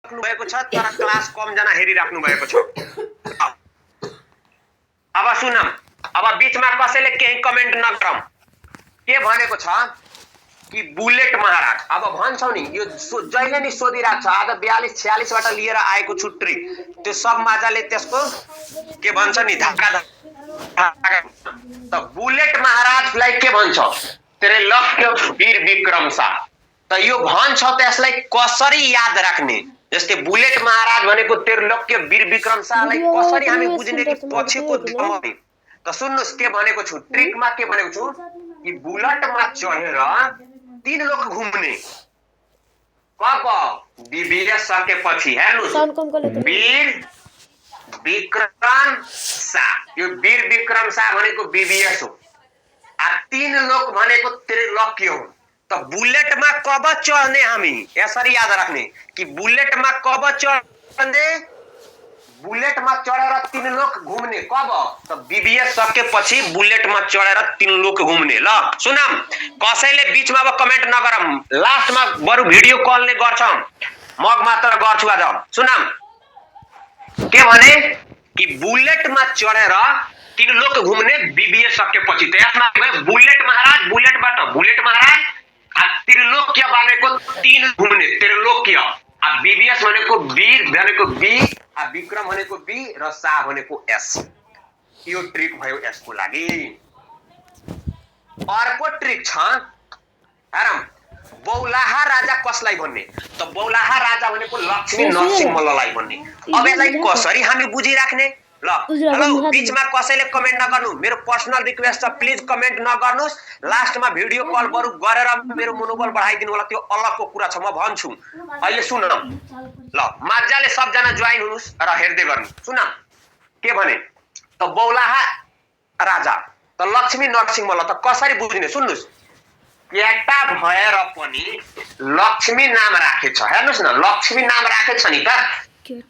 हेरिराख्नु भएको छ तर क्लास कम जना हेरिराख्नु भएको छ। अब सुनम, अब बीचमा कसैले केही कमेन्ट नगरौँ। के भनेको छ कि बुलेट महाराज अब भन्छौ नि, यो जहिले नि सोधिरहेको छ। आज 42-46 बाट लिएर आएको छु ट्रिक, त्यो सब माजाले त्यसको के भन्छ नि धाका धाका। त बुलेट महाराजलाई के भन्छ? त्रिलोक्य वीर विक्रम शाह। त यो भन्छ त्यसलाई कसरी याद राख्ने? जस्तै बुलेट महाराज भनेको त्रिलोक्य वीर विक्रम शाहलाई कसरी हामी बुझ्ने कि पछिको जमाने? त सुन्नुस् के भनेको छु, ट्रिकमा के भनेको छु कि बुलेटमा चढेर 3 लोक घुम्ने। कब? बीबीए सकेपछि। हेर्नुस्, वीर विक्रम शाह, यो वीर विक्रम शाह भनेको बीबीएस हो। आ 3 लोक भनेको त्रिलोक्य हो। त बुलेटमा कब चढ्ने हामी? यसरी याद राख्ने कि बुलेटमा कब चढ्ने? बुलेटमा चढेर 3 लोक घुम्ने। कब? त बीबीएस सकेपछि बुलेटमा चढेर 3 लोक घुम्ने। ल सुनम, कसैले बीचमा अब कमेन्ट नगरम, लास्टमा बरु भिडियो कलले गर्छौं, मग मात्र गर्छु आज। सुनम के भने कि बुलेटमा चढेर 3 लोक घुम्ने बीबीएस सकेपछि। त यसमा बुलेट महाराज, बुलेट महाराज, आ त्रिलोक्य भनेको 3 घुम्ने त्रिलोक्य, आ बीबीएस भनेको वीर भनेको बी, आ विक्रम भनेको बी र शाह भनेको एस। यो ट्रिक भयो यसको लागि। अर्को ट्रिक छ, हेरम, बौलाहा राजा कसलाई भन्ने? त बौलाहा राजा भनेको लक्ष्मी नरसिंह मल्ललाई भन्ने। अब यसलाई कसरी हामी बुझिराख्ने? ल हेलो, बीचमा कसैले कमेन्ट नगर्नु, मेरो पर्सनल रिक्वेस्ट छ, प्लिज कमेन्ट नगर्नुस्। लास्टमा भिडियो कल बरु गरेर मेरो मनोबल बढाइदिनु होला, त्यो अलगको कुरा छ, म भन्छु। अहिले सुन ल, मजाले सबजना जोइन हुनुस् र हेर्दै गर्नु। सुन के भने, त बौलाहा राजा त लक्ष्मी नरसिंह मल्ल त कसरी बुझ्ने? सुन्नुस्, केटा भएर पनि लक्ष्मी नाम राखेछ। हेर्नुस् न, लक्ष्मी नाम राखेछ नि त।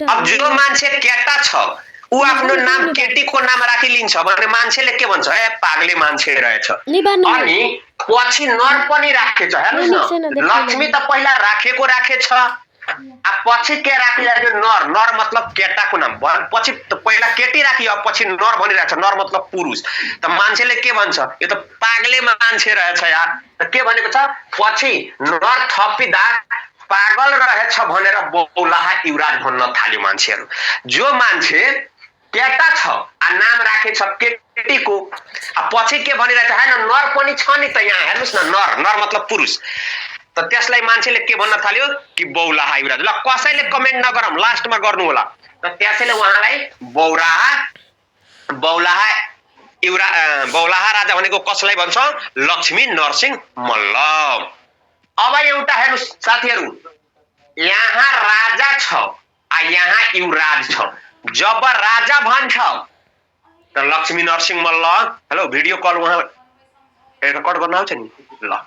अब जो मान्छे केटा छ उ आफ्नो नाम केटीको नाम राखिलिन्छ भने मान्छेले के भन्छ? ए पागले मान्छे रहेछ। अनि पछि नर पनि राखेछ। हेर्नुस् न, लक्ष्मी त पहिला राखेछ, आ पछि के राखिरहेको? नर। नर मतलब केटाको नाम, पछि पहिला केटी राखियो, पछि नर भनिरहेछ। नर मतलब पुरुष। त मान्छेले के भन्छ? यो त पागले मान्छे रहेछ यार। त के भनेको छ? पछि नर थपिदा पागल रहेछ भनेर बौलाहा युवराज भन्न थाल्यो मान्छेहरू। जो मान्छे केटा छ आ नाम राखेछ केटीको, आ पछि के भनिरहेछ? हैन नर पनि छ नि त यहाँ, हेर्नुस् न, नर। नर मतलब पुरुष। त त्यसलाई मान्छेले के भन्न थाल्यो कि बौलाहा युवराज। ल कसैले कमेन्ट नगरम, लास्टमा गर्नु होला। त त्यसैले उहाँलाई बौलाहा राजा भनेको कसलाई भन्छ? लक्ष्मी नरसिंह मल्ल। अब एउटा हेर्नुस् साथीहरू, यहाँ राजा छ आ यहाँ युवराज छ। जब राजा भन्छ त Lakshmi Narasimha Malla, hello video call उहाँ रेकर्ड गर्न आउँछ नि। ल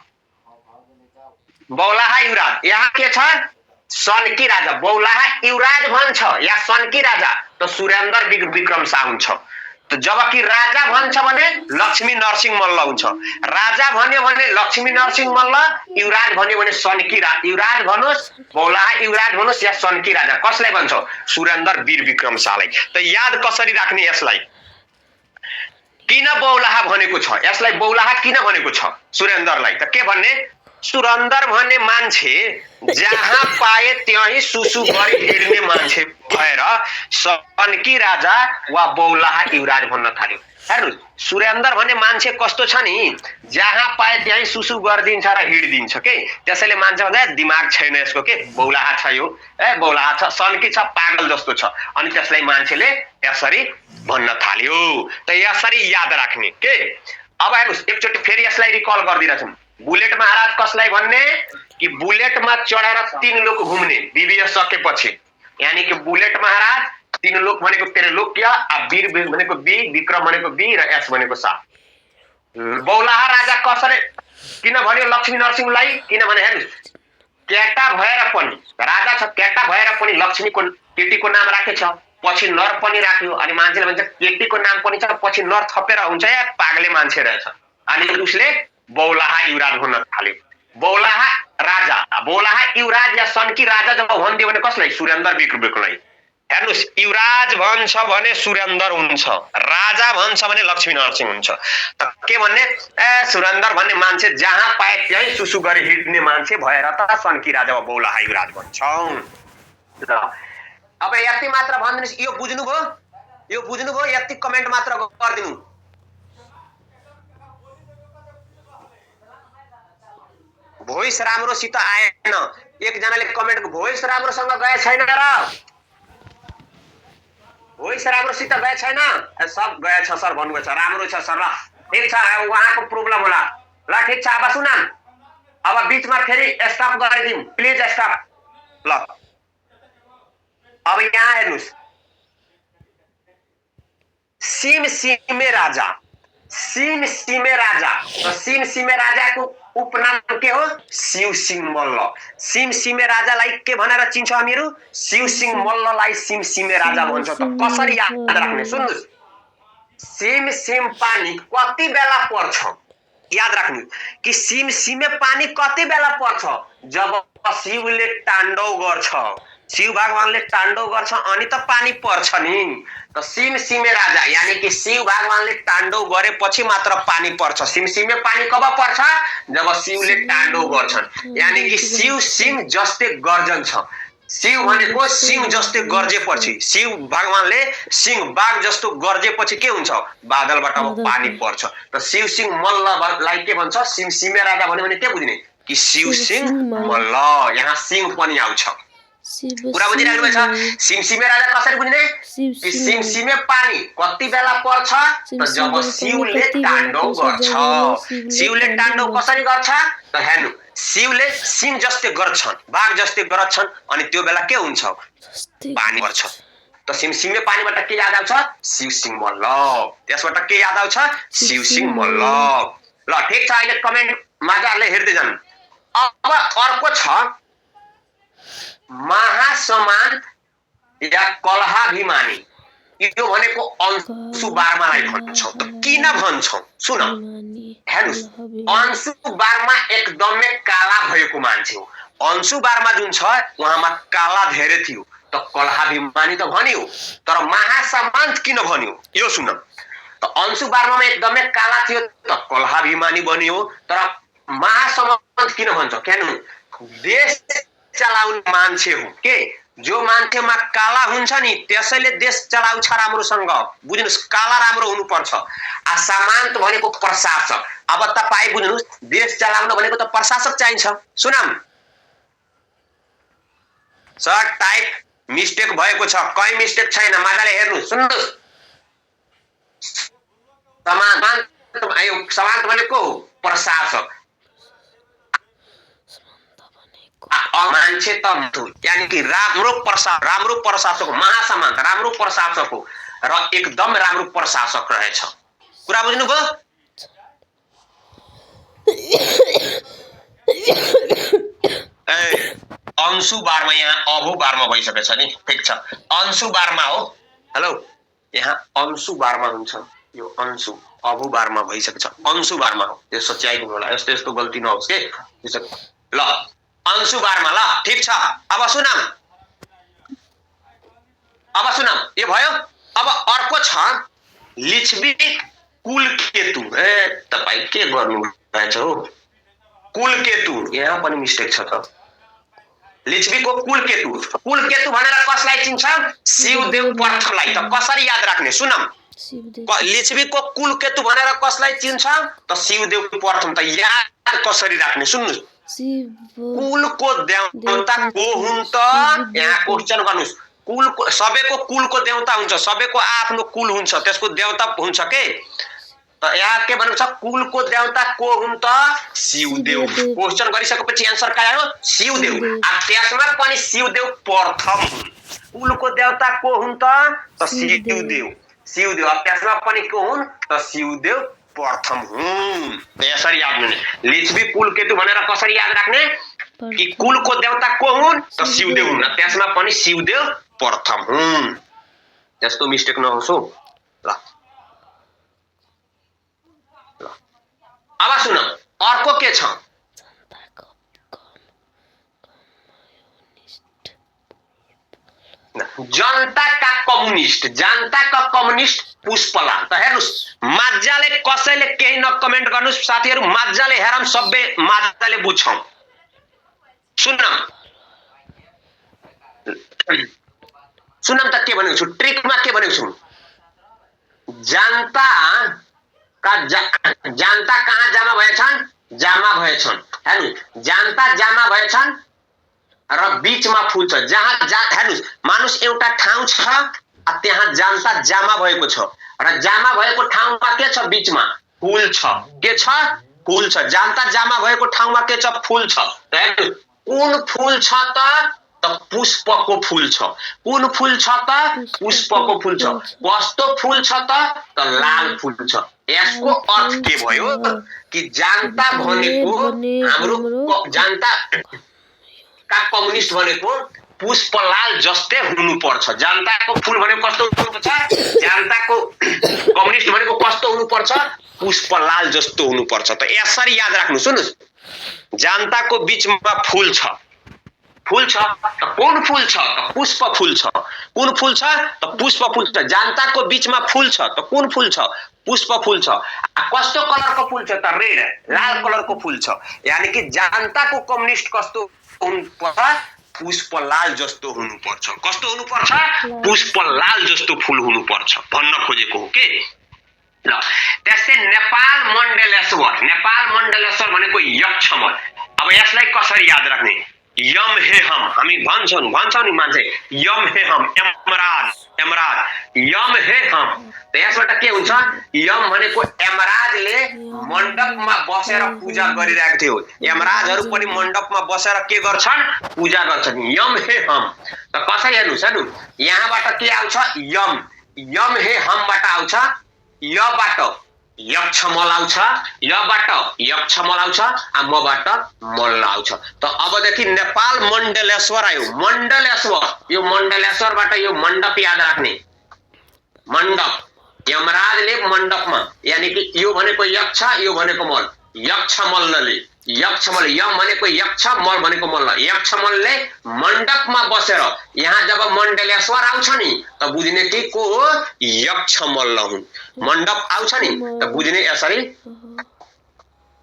बौलाहा युवराज, यहाँ के छ? सनकी राजा। बौलाहा युवराज भन्छ या सनकी राजा त सुरेन्द्र विक्रम शाह हुन्छ। त जबकि राजा भन्छ भने लक्ष्मी नरसिंह मल्ल हुन्छ। राजा भन्यो भने लक्ष्मी नरसिंह मल्ल, युवराज भन्यो भने सनकी राजा। युवराज भन्नुस्, बौलाहा युवराज भन्नुस् या सनकी राजा, कसलाई भन्छ? सुरेन्द्र वीर विक्रम शाहलाई। त याद कसरी राख्ने यसलाई? किन बौलाहा भनेको छ? यसलाई बौलाहा किन भनेको छ सुरेन्द्रलाई? त के भन्ने? सुरेन्द्र भन्ने मान्छे जहाँ पाए त्यही सुसु गरी हिँड्ने मान्छे भएर सनकी राजा वा बौलाहा युवराज भन्न थाल्यो। हेर्नु, सुरेन्द्र भन्ने मान्छे कस्तो छ नि, जहाँ पाए त्यही सुसु गरिदिन्छ र हिँडिदिन्छ के। त्यसैले मान्छे भन्दा दिमाग छैन यसको, के बौलाहा छ यो, ए बौलाहा छ, सनकी छ, पागल जस्तो छ। अनि त्यसलाई मान्छेले यसरी भन्न थाल्यो। त यसरी याद राख्ने के। अब हेर्नुस्, एकचोटि फेरि यसलाई रिकल गरिदिरहेछौँ। बुलेट महाराज कसलाई भन्ने? कि बुलेटमा चढेर 3 लोक घुम्ने बीबीएस सकेपछि। यानी कि बुलेट महाराज, 3 लोक भनेको त्रिलोक्य, आ वीर भनेको बी, विक्रम भनेको बी र एस भनेको शाह। बौलाहा राजा कसरी किन भन्यो लक्ष्मी नरसिंहलाई? किनभने हेर्नुस्, केटा भएर पनि राजा छ, केटा भएर पनि लक्ष्मीको केटीको नाम राखेछ, पछि नर पनि राख्यो। अनि मान्छेले भन्छ केटीको नाम पनि छ, पछि नर थपेर हुन्छ, या पागले मान्छे रहेछ। अनि उसले बौलाहा युवराज भन्न थाल्यो। बौलाहा राजा बौलाहा युवराज या सनकी राजा जब भनिदियो भने कसलाई सुरेन्द्र विक्रमलाई हेर्नुस् युवराज भन्छ भने सुरेन्द्र हुन्छ राजा भन्छ भने लक्ष्मी नरसिंह हुन्छ त के भन्ने सुरेन्द्र भन्ने मान्छे जहाँ पाए त्यही सुसु गरी हिड्ने मान्छे भएर त सनकी राजा वा बौलाहा युवराज भन्छौं ल अब यति मात्र भनिदिनुस् यो बुझ्नुभयो यति कमेन्ट मात्र गरिदिनु भोइस राम्रोसित आएन एकजनाले कमेन्ट भोइस राम्रोसँग गए छैन र भोइस राम्रोसित गए छैन सब गएछ सर भन्नुभएको छ राम्रो छ सर ल ठीक छ उहाँको प्रब्लम होला ल ठीक छ अब सुन अब बीचमा फेरि स्टप गरिदिउँ प्लिज स्टप ल अब यहाँ हेर्नुस् सिमसिमे राजा सिमसिमे राजाको उपनाम के हो शिवसिंह मल्ल सिमसिमे राजालाई के भनेर चिन्छ हामीहरू शिवसिंह मल्ललाई सिमसिमे राजा भन्छ त कसरी याद राख्ने सुन्नुस् सिमसिम पानी कति बेला पर्छ याद राख्नु कि सिमसिमे पानी कति बेला पर्छ जब शिवले ताण्डव गर्छ शिव भगवानले ताण्डव गर्छ अनि त पानी पर्छ नि त सिमसिमे राजा यानी कि शिव भगवानले ताण्डव गरेपछि मात्र पानी पर्छ सिमसिमे पानी कब पर्छ जब शिवले ताण्डव गर्छन् यानी कि शिव सिंह जस्तै गर्जन छ शिव भनेको सिंह जस्तै गर्जेपछि शिव भगवानले सिंह बाघ जस्तो गर्जेपछि के हुन्छ बादलबाट पानी पर्छ त शिव सिंह मल्ललाई के भन्छ सिमसिमे राजा भन्यो भने के बुझ्ने कि शिव सिंह मल्ल यहाँ सिंह पनि आउँछ कुरा बुझिराख्नु भएको छ सिमसिमे राजा कसरी बुझ्ने कि सिमसिमे पानी कति बेला पर्छ त जब शिवले ताण्डव गर्छ शिवले ताण्डव कसरी गर्छ त हेर्नु शिवले सिंह जस्तै गर्छन् बाघ जस्तै गर्छन् अनि त्यो बेला के हुन्छ पानी पर्छ त सिमसिमे पानीबाट के याद आउँछ शिवसिंह मल्ल त्यसबाट के याद आउँछ शिवसिंह मल्ल ल ठीक छ अहिले कमेन्ट मजाले हेर्दै जानु अब अर्को छ महासमान या कलहाभिमानी यो भनेको अंशु बार्मालाई भन्छौं त किन भन्छौं सुन हेर्नुस् अंशु बार्मा एकदमै काला भएको मान्छे हो अंशु बार्मा जुन छ उहाँमा काला धेरै थियो त कलहाभिमानी त भनियो तर महासमान किन भनियो यो सुन त अंशु बार्मामा एकदमै काला थियो त कलहाभिमानी बनियो तर महासमान किन भन्छ किन देश चलाउने मान्छे हो के जो मान्छेमा काला हुन्छ नि त्यसैले देश चलाउँछ राम्रोसँग बुझ्नुस् काला राम्रो हुनुपर्छ आ सामन्त भनेको प्रशासक अब तपाई बुझ्नुस् देश चलाउन भनेको त प्रशासक चाहिन्छ सुनम सर टाइप मिस्टेक भएको छ कहीं मिस्टेक छैन मजाले हेर्नु सुन्नुस् सामन्त भनेको प्रशासक मान्छे त यानी कि राम्रो प्रशासक महासमान राम्रो प्रशासक हो र एकदम राम्रो प्रशासक रहेछ कुरा बुझ्नुभयो अंशु बार्मा यहाँ अभु बार्मा भइसकेछ नि ठीक छ अंशु बार्मा हो हेलो यहाँ अंशु बार्मा हुन्छ यो अंशु अभु बार्मा भइसकेछ अंशु बार्मा हो त्यो सच्याइदिनु होला यस्तो यस्तो गल्ती नहोस् के ल अंशु बार्मा ल ठीक छ अब सुनम यो भयो अब अर्को छ लिच्छवी कुलकेतु तपाई के गर्नु भएछ हो कुलकेतु यहाँ पनि मिस्टेक छ त लिच्छवीको कुलकेतु भनेर कसलाई चिन्छ शिवदेव प्रथमलाई त कसरी याद राख्ने सुनम लिच्छवीको कुलकेतु भनेर कसलाई चिन्छ त शिवदेव प्रथम त याद कसरी राख्ने सुन्नु कुलको देवता को हुन् त यहाँ क्वेशन गर्नुस् कुलको सबैको कुलको देवता हुन्छ सबैको आफ्नो कुल हुन्छ त्यसको देवता हुन्छ के त यहाँ के भन्छ कुलको देवता को हुन् त शिवदेव क्वेशन गरिसकेपछि आन्सर के आयो शिवदेव आ त्यसमा पनि शिवदेव प्रथम कुलको देवता को हुन् त शिवदेव त्यसमा पनि को हुन् त शिवदेव प्रथम हुन् यसरी याद हुने लिच्छवी कुलकेतु भनेर कसरी याद राख्ने कि कुलको देवता को हुन् त शिवदेव हुन् त्यसमा पनि शिवदेव प्रथम हुन् त्यस्तो मिस्टेक नहोस् हो ल अब सुन अर्को के छ जनता का कम्युनिस्ट पुष्पलाल। त हेर्नुस् माज्जाले कसैले केही न कमेन्ट गर्नुस् साथीहरु, माज्जाले हेरम सबै माज्जाले बुझ्छौं। सुन्नम त के भनेको छु, ट्रिकमा के भनेको छु, जनता कहाँ जम्मा भएछन्, हेर्नु जनता जम्मा भएछन् र बीचमा फुल छ। जहाँ हेर्नुस् मानुस एउटा ठाउँ छ त्यहाँ जनता जम्मा भएको छ र जम्मा भएको ठाउँमा के छ, बीचमा फुल छ। के छ, फुल छ। जनता जम्मा भएको ठाउँमा के छ, फुल छ। हेर्नु कुन फुल छ त पुष्पको फुल छ। कुन फुल छ त, पुष्पको फुल छ। कस्तो फुल छ त लाल फुल छ। यसको अर्थ के भयो कि जनता भनेको हाम्रो जनता का कम्युनिस्ट भनेको पुष्पलाल जस्तै हुनुपर्छ। जनताको फुल भनेको कस्तो हुनुपर्छ, जनताको कम्युनिस्ट भनेको कस्तो हुनुपर्छ, पुष्पलाल जस्तो हुनुपर्छ। त यसरी याद राख्नु। सुन्नुस् जनताको बीचमा फुल छ, फुल छ त कुन फुल छ त पुष्प फुल छ। कुन फुल छ त पुष्प फुल छ। जनताको बीचमा फुल छ त कुन फुल छ, पुष्प फुल छ। कस्तो कलरको फुल छ त रेड, लाल कलरको फुल छ। यानी कि जनताको कम्युनिस्ट कस्तो हुनुपर्छ, पुष्पलाल जस्तो हुनुपर्छ। कस्तो हुनुपर्छ, पुष्पलाल जस्तो फुल हुनुपर्छ भन्न खोजेको हो के। ल त्यसै नेपाल मण्डलेश्वर भनेको यक्षमल। अब यसलाई कसरी याद राख्ने, यम हे हम, हामी भन्छौं नि मान्छे यम हे हम, यमराज यम हे हम। त यसबाट के हुन्छ, यम भनेको यमराजले मण्डपमा बसेर पूजा गरिरहेको थियो। यमराजहरु पनि मण्डपमा बसेर के गर्छन्, पूजा गर्छन्। यम हे हम त कसरी हेर्नुस्, यहाँबाट के आउँछ, यम हे हमबाट आउँछ, यबाट यक्षमल आउँछ, यबाट यक्षमल आउँछ, मबाट मल्ल आउँछ। त अबदेखि नेपाल मण्डलेश्वर आयो। यो मण्डलेश्वरबाट यो मण्डप याद राख्ने। मण्डप यमराजले मण्डपमा, यानी कि यो भनेको यक्ष, यो भनेको मल। यक्षमल यम भनेको यक्ष, मल भनेको मल्ल। यक्षमलले मण्डपमा बसेर यहाँ जब मण्डलेश्वर आउँछ नि त बुझ्ने कि को हो, यक्षमल हुन्। मण्डप आउँछ नि त बुझ्ने यसरी,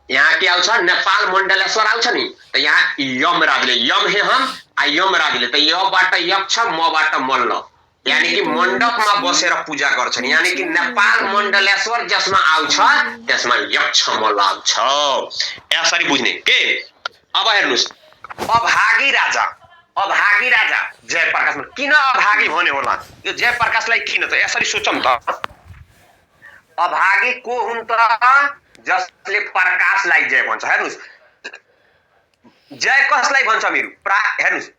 यहाँ के आउँछ, नेपाल मण्डलेश्वर आउँछ नि त यहाँ यमराजले, यम हे हम यमराजले त यबाट यक्ष, मबाट मल्ल, यानी कि मण्डपमा बसेर पूजा गर्छन्। यानी कि नेपाल मण्डलेश्वर जसमा आउँछ त्यसमा यक्षमल आउँछ। यसरी बुझ्ने के। अब हेर्नुस् अभागी राजा जयप्रकाश। किन अभागी भन्यो होला, यो जयप्रकाशलाई किन त यसरी सोचौं त। अभागी को हुन् त, जसले प्रकाशलाई जय भन्छ। हेर्नुस् जय कसलाई भन्छ मेरो, हेर्नुस्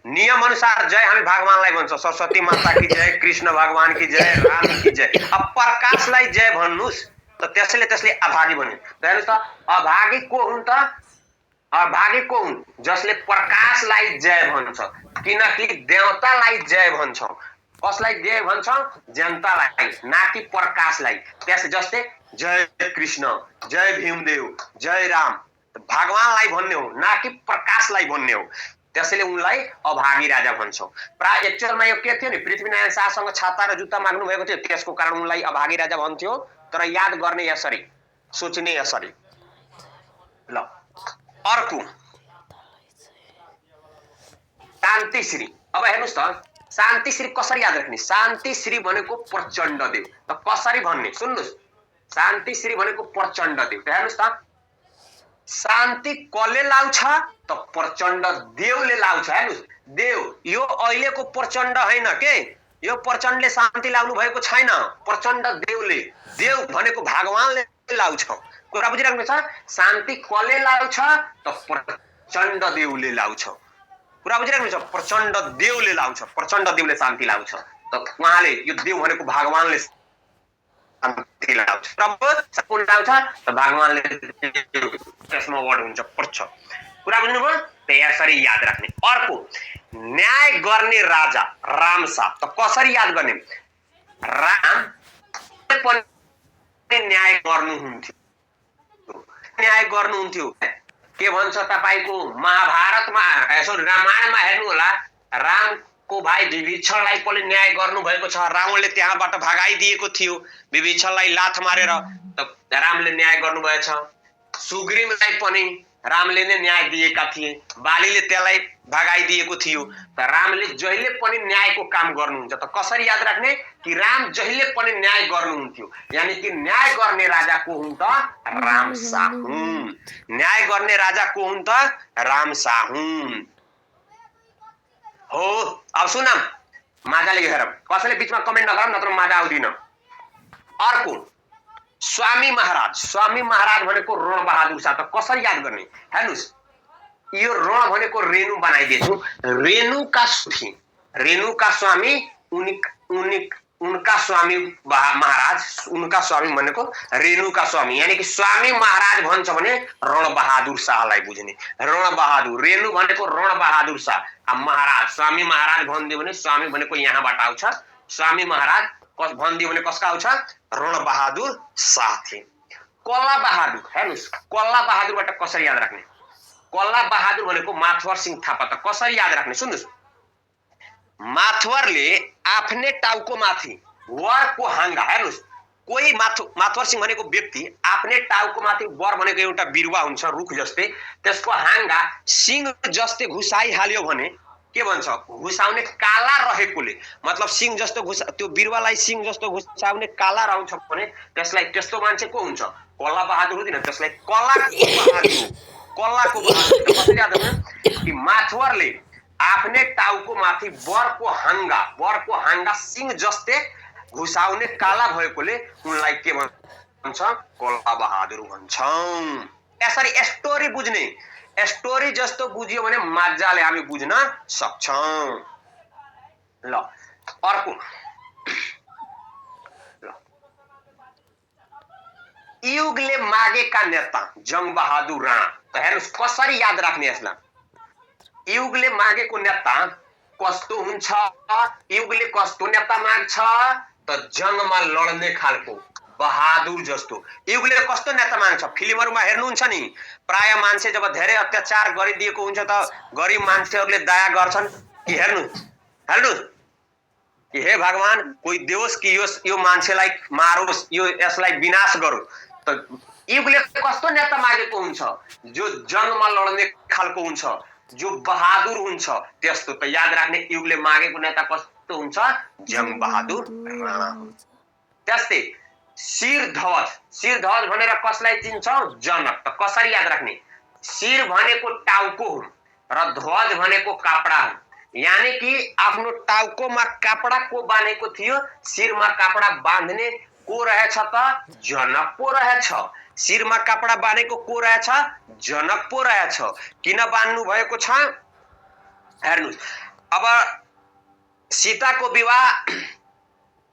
नियम अनुसार जय हामी भगवानलाई भन्छ, सरस्वती माता की जय, कृष्ण भगवान की जय, राम की जय। अब प्रकाशलाई जय भन्नुस् त त्यसले अभागी भन्यो। हेर्नुस् त अभागी को हुन् त, अभागी को हुन्, जसले प्रकाशलाई जय भन्छ। किनकि देवतालाई जय भन्छौं। कसलाई जय भन्छौं, जनतालाई, ना कि प्रकाशलाई। जस्तै जय कृष्ण, जय भीमदेव, जय राम, भगवानलाई भन्ने हो, ना कि प्रकाशलाई भन्ने हो। त्यसैले उनलाई अभागी राजा भन्छौं। प्राय एक्चुअलमा यो के थियो नि, पृथ्वीनारायण शाहसँग छाता र जुत्ता माग्नु भएको थियो, त्यसको कारण उनलाई अभागी राजा भन्थ्यो। तर याद गर्ने यसरी, सोच्ने यसरी। ल अर्को शान्तिश्री। अब हेर्नुस् त शान्तिश्री कसरी याद राख्ने, शान्तिश्री भनेको प्रचण्ड देव। त कसरी भन्ने सुन्नुस्, शान्तिश्री भनेको प्रचण्ड देव। हेर्नुस् त शान्ति कसले लाउँछ त प्रचण्ड देवले लाउँछ। हेर्नुस् देव, यो अहिलेको प्रचण्ड हैन के, यो प्रचण्डले शान्ति लाउनु भएको छैन, प्रचण्ड देवले। देव भनेको भगवानले लाउँछ। कुरा बुझिराख्नु छ। शान्ति कसले लाउँछ त प्रचण्ड देवले लाउँछ। कुरा बुझिराख्नु छ, प्रचण्ड देवले लाउँछ, प्रचण्ड देवले शान्ति लाउँछ। त उहाँले, यो देव भनेको भगवानले शान्ति लाउँछ। कुन लाउँछ त भगवानले, त्यसमा वर्ड हुन्छ पर्छ। कुरा बुझ्नुभयो, त्यसरी याद राख्ने। अर्को न्याय गर्ने राजा रामसा। त कसरी याद गर्ने, राम न्याय गर्नुहुन्थ्यो। के भन्छ तपाईको महाभारतमा, रामायणमा हेर्नु होला, राम को भाइ विभीषणलाई पनि न्याय गर्नु भएको छ। रावणले त्यहाँबाट भगाइदिएको थियो विभीषणलाई लात मारेर, त रामले न्याय गर्नु भएछ। सुग्रीवलाई पनि रामले नै न्याय दिएका थिए, बालीले त्यसलाई भगाइदिएको थियो। त रामले जहिले पनि न्यायको काम गर्नुहुन्छ। त कसरी याद राख्ने कि राम जहिले पनि न्याय गर्नुहुन्थ्यो, यानी कि न्याय गर्ने राजा को हुन् त रामशाह हुन्। न्याय गर्ने राजा को हुन् त रामशाह हुन् हो। अब सुन मजाले हेर, कसैले बिचमा कमेन्ट नगर नत्र मजा आउँदैन। अर्को स्वामी महाराज। स्वामी महाराज भनेको रण बहादुर शाह। त कसरी याद गर्ने हेर्नुस्, यो रण भनेको रेणु बनाइदिएछु। रेणुका सुखी, रेणुका स्वामी उनका स्वामी महाराज, उनका स्वामी भनेको रेणुका स्वामी, यानी कि स्वामी महाराज भन्छ भने रण बहादुर शाहलाई बुझ्ने। रण बहादुर, रेणु भनेको रण बहादुर शाह, महाराज स्वामी महाराज भनिदियो भने स्वामी भनेको यहाँबाट आउँछ, स्वामी महाराज भनिदियो भने कसका आउँछ रण बहादुर शाह थिए। कल्ला बहादुर, हेर्नुस् कल्ला बहादुरबाट कसरी याद राख्ने। कल्ला बहादुर भनेको माथवर सिंह थापा। त कसरी याद राख्ने सुन्नुस्, माथवरले आफ्नै टाउको माथि वरको हाँगा, हेर्नुस् कोही माथवर सिंह भनेको व्यक्ति आफ्नै टाउको माथि, वर भनेको एउटा बिरुवा हुन्छ रुख जस्तै, त्यसको हाँगा सिंह जस्तै घुसाइहाल्यो भने के भन्छ, घुसाउने काला रहेकोले, मतलब सिंह जस्तो त्यो बिरुवालाई सिंह जस्तो घुसाउने काला रहन्छ भने त्यसलाई त्यस्तो मान्छे को हुन्छ, कल्ला बहादुर हुँदैन, त्यसलाई कल्लाको बहादुर। कसरी याद गर्नु कि माथवरले आफ्नै टाउको माथि वरको हाँगा सिंह जस्तै घुसाउने काला भएकोले उनलाई के भन्छ, कल्ला बहादुर भन्छौं। यसरी स्टोरी बुझ्ने, स्टोरी जस्तो बुझियो भने मजाले हामी बुझ्न सक्छौं। ल अर्को, युगले मागेका नेता जंग बहादुर राणा। त हेर्नुस् कसरी याद राख्ने यसलाई। युगले मागेको नेता कस्तो हुन्छ, युगले कस्तो नेता माग्छ त जंगमा लड्ने खालको बहादुर जस्तो। युगले कस्तो नेता माग्छ, फिल्महरुमा हेर्नुहुन्छ नि, प्राय मान्छे जब धेरै अत्याचार गरिदिएको हुन्छ त गरिब मान्छेहरुले दया गर्छन् कि हेर्नु कि हे भगवान कोही देओस् कि यो मान्छेलाई मारोस्, यो यसलाई विनाश गरोस्। त युगले कस्तो नेता मागेको हुन्छ, जो जंगमा लड्ने खालको हुन्छ, जो बहादुर हुन्छ त्यस्तो। त याद राख्ने युगले मागेको नेता कस्तो हुन्छ, जंग बहादुर राणा। त्यस्तै शिरध्वज भनेर कसलाई चिन्छौ, जनक। त कसरी याद राख्ने, शिर भनेको टाउको हो र ध्वज भनेको कपडा हो, यानी कि आफ्नो टाउकोमा कपडा को बाँधेको थियो, शिरमा कपडा बाँध्ने को रहेछ त जनक पो रहेछ। शिरमा कपडा बाँधेको को रहेछ, जनक पो रहेछ। किन बाँध्नु भएको छ हेर्नुस्। अब सीताको विवाह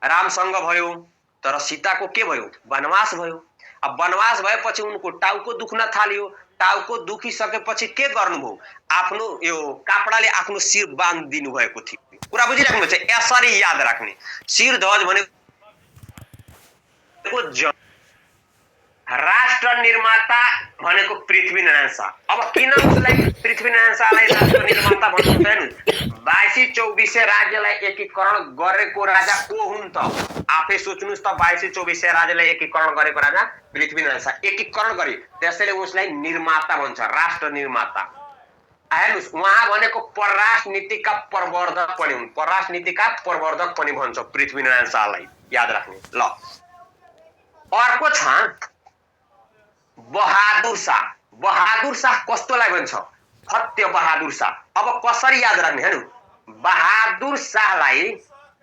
रामसँग भयो, तर सीताको के भयो, वनवास भयो। अब वनवास भएपछि उनको टाउको दुख्न थाल्यो, टाउको दुखिसकेपछि के गर्नुभयो, आफ्नो यो कपडाले आफ्नो शिर बाँधिदिनु भएको थियो। कुरा बुझिराख्नु छ, यसरी याद राख्ने। शिरध्वज भनेको राष्ट्र निर्माता भनेको पृथ्वीनारायण शाह। अब किन उसलाई पृथ्वीनारायण शाहलाई राष्ट्र निर्माता भन्नुहुन्छ हेर्नु, 2200 राज्यलाई एकीकरण गरेको राजा को हुन् त, आफै सोच्नुस् त। 2200 राज्यलाई एकीकरण गरेको राजा पृथ्वीनारायण शाह एकीकरण गरे, त्यसैले उसलाई निर्माता भन्छ, राष्ट्र निर्माता। हेर्नुस् उहाँ भनेको परराष्ट्र नीतिका प्रवर्धक पनि हुन्, परराष्ट्र नीतिका प्रवर्धक पनि भन्छ पृथ्वीनारायण शाहलाई, याद राख्ने। ल अर्को छ बहादुर शाह। बहादुर शाह कस्तोलाई भन्छ, फत्य बहादुर शाह। अब कसरी याद राख्ने हेर्नु, बहादुर शाहलाई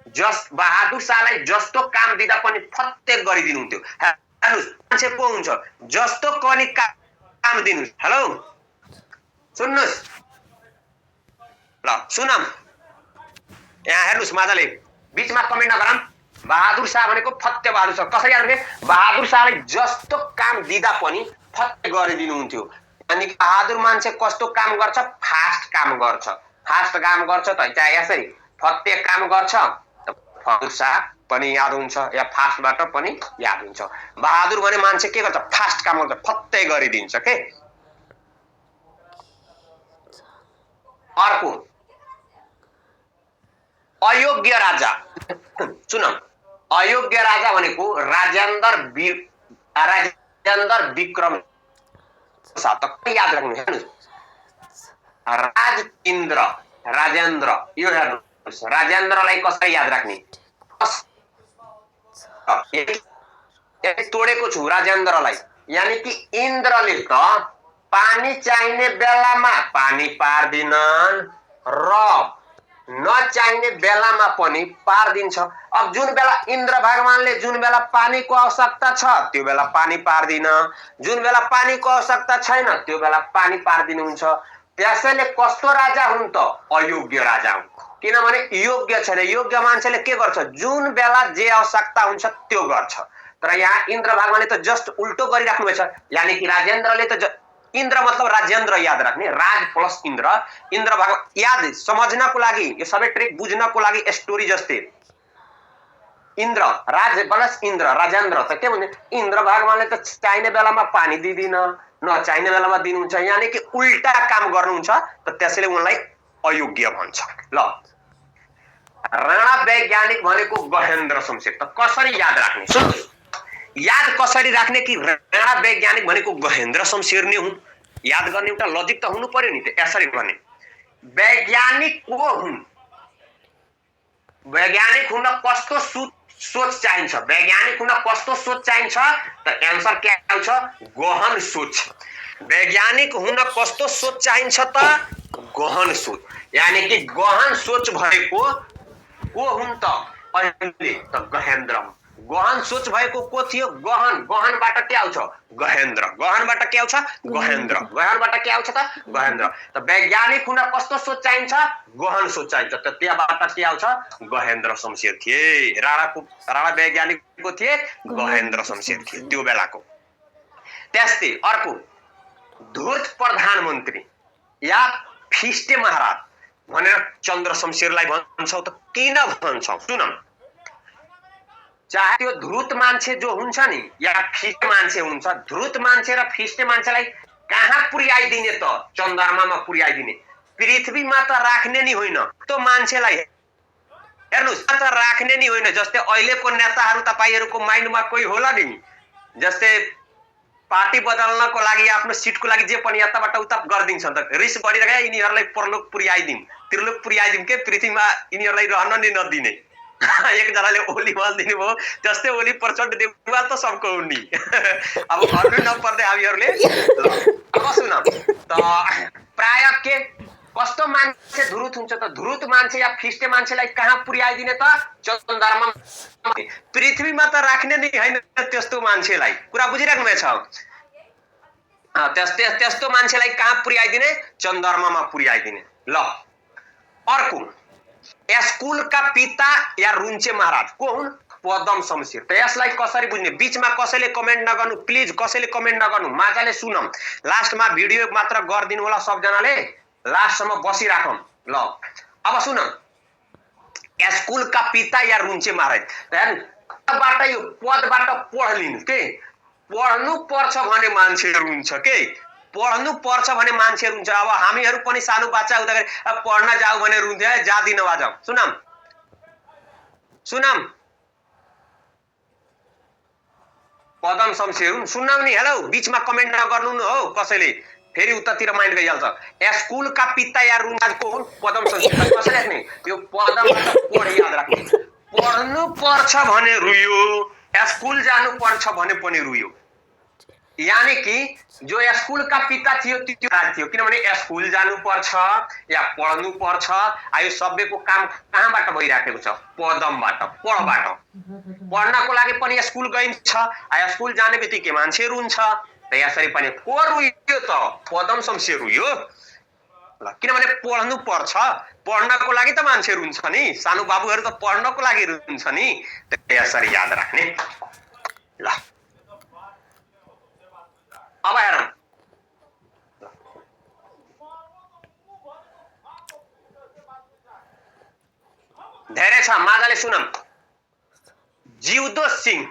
जस्तो काम दिँदा पनि फत्य गरिदिनु हुन्थ्यो। हेर्नुस् मान्छे को हुन्छ, जस्तो पनि काम दिनु। हेलो सुन्नुस्, ल सुनम यहाँ हेर्नुस् मजाले, बीचमा कमेन्ट नगरम। बहादुर शाह भनेको फत्य बहादुर शाह। कसरी याद राख्ने, बहादुर शाहलाई जस्तो काम दिँदा पनि फत्य गरिदिनु हुन्थ्यो। अनि बहादुर मान्छे कस्तो काम गर्छ, फास्ट काम गर्छ। फास्ट काम गर्छ त चाहे यसरी फत्य काम गर्छ त बहादुर शाह पनि याद हुन्छ, या फास्टबाट पनि याद हुन्छ। बहादुर भने मान्छे के गर्छ, फास्ट काम गर्छ, फत्य गरिदिन्छ के। अर्को अयोग्य राजा सुन अयोग्य राजा भनेको राजेन्द्र विक्रम याद राख्नु हेर्नुहोस् राजेन्द्र यो हेर्नुहोस् राजेन्द्रलाई कसरी याद राख्ने तोडेको छु राजेन्द्रलाई यानी कि इन्द्रले त पानी चाहिने बेलामा पानी पार्दिनन् र नचाहिने बेलामा पनि पार्दिन्छ। अब जुन बेला इन्द्र भगवानले जुन बेला पानीको आवश्यकता छ त्यो बेला पानी पार्दिन, जुन बेला पानीको आवश्यकता छैन त्यो बेला पानी पार्दिनुहुन्छ। त्यसैले कस्तो राजा हुन् त अयोग्य राजा हुन्, किनभने योग्य छैन। योग्य मान्छेले के गर्छ जुन बेला जे आवश्यकता हुन्छ त्यो गर्छ। तर यहाँ इन्द्र भगवानले त जस्ट उल्टो गरिराख्नु भएछ, यानी कि राजेन्द्रले त इन्द्र मतलब राजेन्द्र याद राख्ने, राज प्लस इन्द्र। इन्द्र भगवान याद समझनको लागि यो सबै ट्रिक बुझ्नको लागि स्टोरी जस्तै इन्द्र राज प्लस इन्द्र राजेन्द्र त के भन्ने इन्द्र भगवानले त चाहिने बेलामा पानी दिदिन, नचाहिने बेलामा दिनुहुन्छ, यानी कि उल्टा काम गर्नुहुन्छ। त त्यसैले उनलाई अयोग्य भन्छ। ल राणा वैज्ञानिक भनेको गहेन्द्र शमशेर। त कसरी याद राख्ने सुन्नु, याद कसरी राख्ने कि राणा वैज्ञानिक भनेको गहेन्द्र शमशेर नै हुन्। याद गर्ने एउटा लजिक त हुनु पर्यो नि। त यसरी भने वैज्ञानिक को हुन्, वैज्ञानिक हुन कस्तो सोच चाहिन्छ, वैज्ञानिक हुन कस्तो सोच चाहिन्छ त एन्सर के आउँछ गहन सोच। वैज्ञानिक हुन कस्तो सोच चाहिन्छ त गहन सोच, यानी कि गहन सोच भएको को हुन् त अहिले त गहेन्द्र। गहन सोच भएको को थियो गहन, गहनबाट के आउँछ गहेन्द्र, गहनबाट के आउँछ गहेन्द्र, गहनबाट के आउँछ त गहेन्द्र। त वैज्ञानिक हुन कस्तो सोच चाहिन्छ गहन सोच चाहिन्छ, त त्यहाँबाट के आउँछ गहेन्द्र शमशेर थिए। राणा वैज्ञानिकको थिए गहेन्द्र शमशेर थिए त्यो बेलाको। त्यस्तै अर्को धूर्त प्रधानमन्त्री या फिस्टे महाराज भनेर चन्द्र शमशेरलाई भन्छौ। त किन भन्छौ सुन, चाहे त्यो धृत मान्छे जो हुन्छ नि या फिस्टे मान्छे हुन्छ, धृत मान्छे र फिस्टे मान्छेलाई कहाँ पुर्याइदिने त चन्द्रमामा पुर्याइदिने, पृथ्वीमा त राख्ने नि होइन त्यो मान्छेलाई। हेर्नुस् त राख्ने नि होइन। जस्तै अहिलेको नेताहरू तपाईहरुको माइन्डमा कोही होला नि, जस्तै पार्टी बदल्नको लागि आफ्नो सिटको लागि जे पनि यताबाट उता गर्दिन्छ त रिस बढिरहेको यिनीहरूलाई परलोक पुर्याइदिम त्रिलोक पुर्याइदिम के पृथ्वीमा यिनीहरूलाई रहन नि नदिने। एकजनाले ओली भनिदिनु भयो, जस्तै ओली प्रचण्ड देउवा त सबको हुन् नि। अब भन्नु नपर्दै हामीहरूले अब सुन त प्राय के कस्तो मान्छे धुरुत हुन्छ त धुरुत मान्छे या फिस्टे मान्छेलाई कहाँ पुर्याइदिने त चन्द्रमा, पृथ्वीमा त राख्ने नि हैन त्यस्तो मान्छेलाई। कुरा बुझिराख्नु भएछ। त्यस्तो मान्छेलाई कहाँ पुर्याइदिने चन्द्रमामा पुर्याइदिने। ल अर्को स्कुलका पिता या रुन्चे महाराज को हुन् पदम शमशेर। त यसलाई कसरी बुझ्ने बीचमा कसैले कमेन्ट नगर्नु प्लिज, कसैले कमेन्ट नगर्नु, मजाले सुनम। लास्टमा भिडियो मात्र गर्दिनु होला सबजनाले, लास्टसम्म बसिराखौं। ल अब सुन स्कुलका पिता या रुन्चे महाराज बाट यो पदबाट पढ लिनु के, पढ्नु पर्छ भने मान्छेहरु हुन्छ के, पढ्नु पर्छ भने मान्छेहरु हुन्छ। अब हामीहरु पनि सानो बच्चा हुँदाखेरि अब पढ्न जाऊ भने रुन्थे जादिन बाजाऊ। सुनम सुनम पदम शमशेर सुन्नौ नि। हेलो बीचमा कमेन्ट नगर्नु न हो कसैले, फेरि उतातिर माइन्ड गइहाल्छ। स्कुलका पिता या रुन्चाको हुन् पदम शमशेर। कसरी राख्ने यो पदमबाट पढ याद राख्ने। पढ्नु पर्छ भने रुयो, स्कुल जानु पर्छ भने पनि रुयो। यानी कि जो स्कुलका पिता थियो त्यो थियो, किनभने स्कुल जानु पर्छ या पढ्नु पर्छ। आयो सबैको काम कहाँबाट भइराखेको छ पदमबाट, पढबाट। पढ्नको लागि पनि स्कुल गइन्छ, स्कुल जाने बित्तिकै मान्छे रुन्छ। त यसरी पनि को रुयो त पदम शमशेर रुयो। ल किनभने पढ्नु पर्छ, पढ्नको लागि त मान्छे रुन्छ नि, सानो बाबुहरु त पढ्नको लागि रुन्छ नि। त यसरी याद राख्ने। ल अब हेरौं धेरै छ मजाले सुनम। जिउदो सिंह,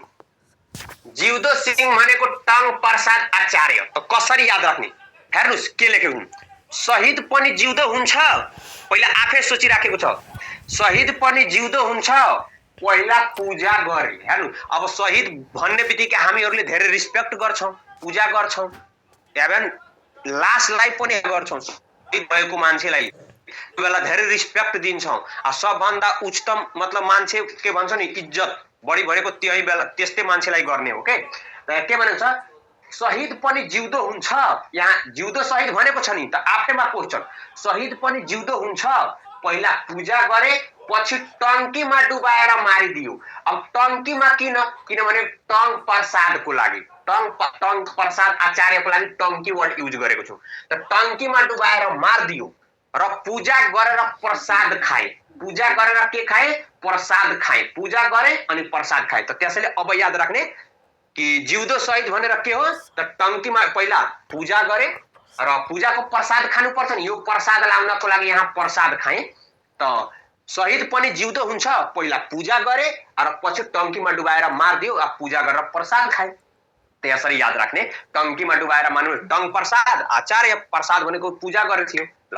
जिउदो सिंह भनेको टंग प्रसाद आचार्य। त कसरी याद राख्ने हेर्नुस् के लेखेको हुन्। शहीद पनि जिउँदो हुन्छ पहिला आफै सोचिराखेको छ। शहीद पनि जिउँदो हुन्छ पहिला पूजा गरे हेर्नु। अब शहीद भन्ने बित्तिकै हामीहरूले धेरै रिस्पेक्ट गर्छौं, पूजा गर्छौं, एभन लासलाई पनि गर्छौं। शहीद भएको मान्छेलाई त्यो बेला धेरै रिस्पेक्ट दिन्छौं। सबभन्दा उच्चतम मतलब मान्छे के भन्छ नि इज्जत बढी भनेको त्यही बेला त्यस्तै मान्छेलाई गर्ने हो के। के भन्छ शहीद पनि जिउँदो हुन्छ। यहाँ जिउँदो शहीद भनेको छ नि त आफ्टैमा क्वेशन। शहीद पनि जिउँदो हुन्छ पहिला पूजा गरे पछि टंकीमा डुबाएर मारिदियो। अब टंकीमा किनभने टंक प्रसादको लागि टंक प्रसाद आचार्यको लागि टंकी वर्ड युज गरेको छु। त टंकीमा डुबाएर मारिदियो र पूजा गरेर प्रसाद खाए। पूजा गरेर के खाए प्रसाद खाए। पूजा गरे अनि प्रसाद खाए। त त्यसैले अब याद राख्ने कि जिउँदो शहीद भनेर के हो त टंकीमा पहिला पूजा गरे र पूजाको प्रसाद खानु पर्छ नि। यो प्रसाद लाउनको लागि यहाँ प्रसाद खाए। त शहीद पनि जिउँदो हुन्छ पहिला पूजा गरे र पछि टंकीमा डुबाएर मारिदियो र पूजा गरेर प्रसाद खाए। त्यसरी याद राख्ने टंकीमा डुबाएर मान्नु टंक प्रसाद आचार्य प्रसाद भनेको पूजा गरेको थियो। ल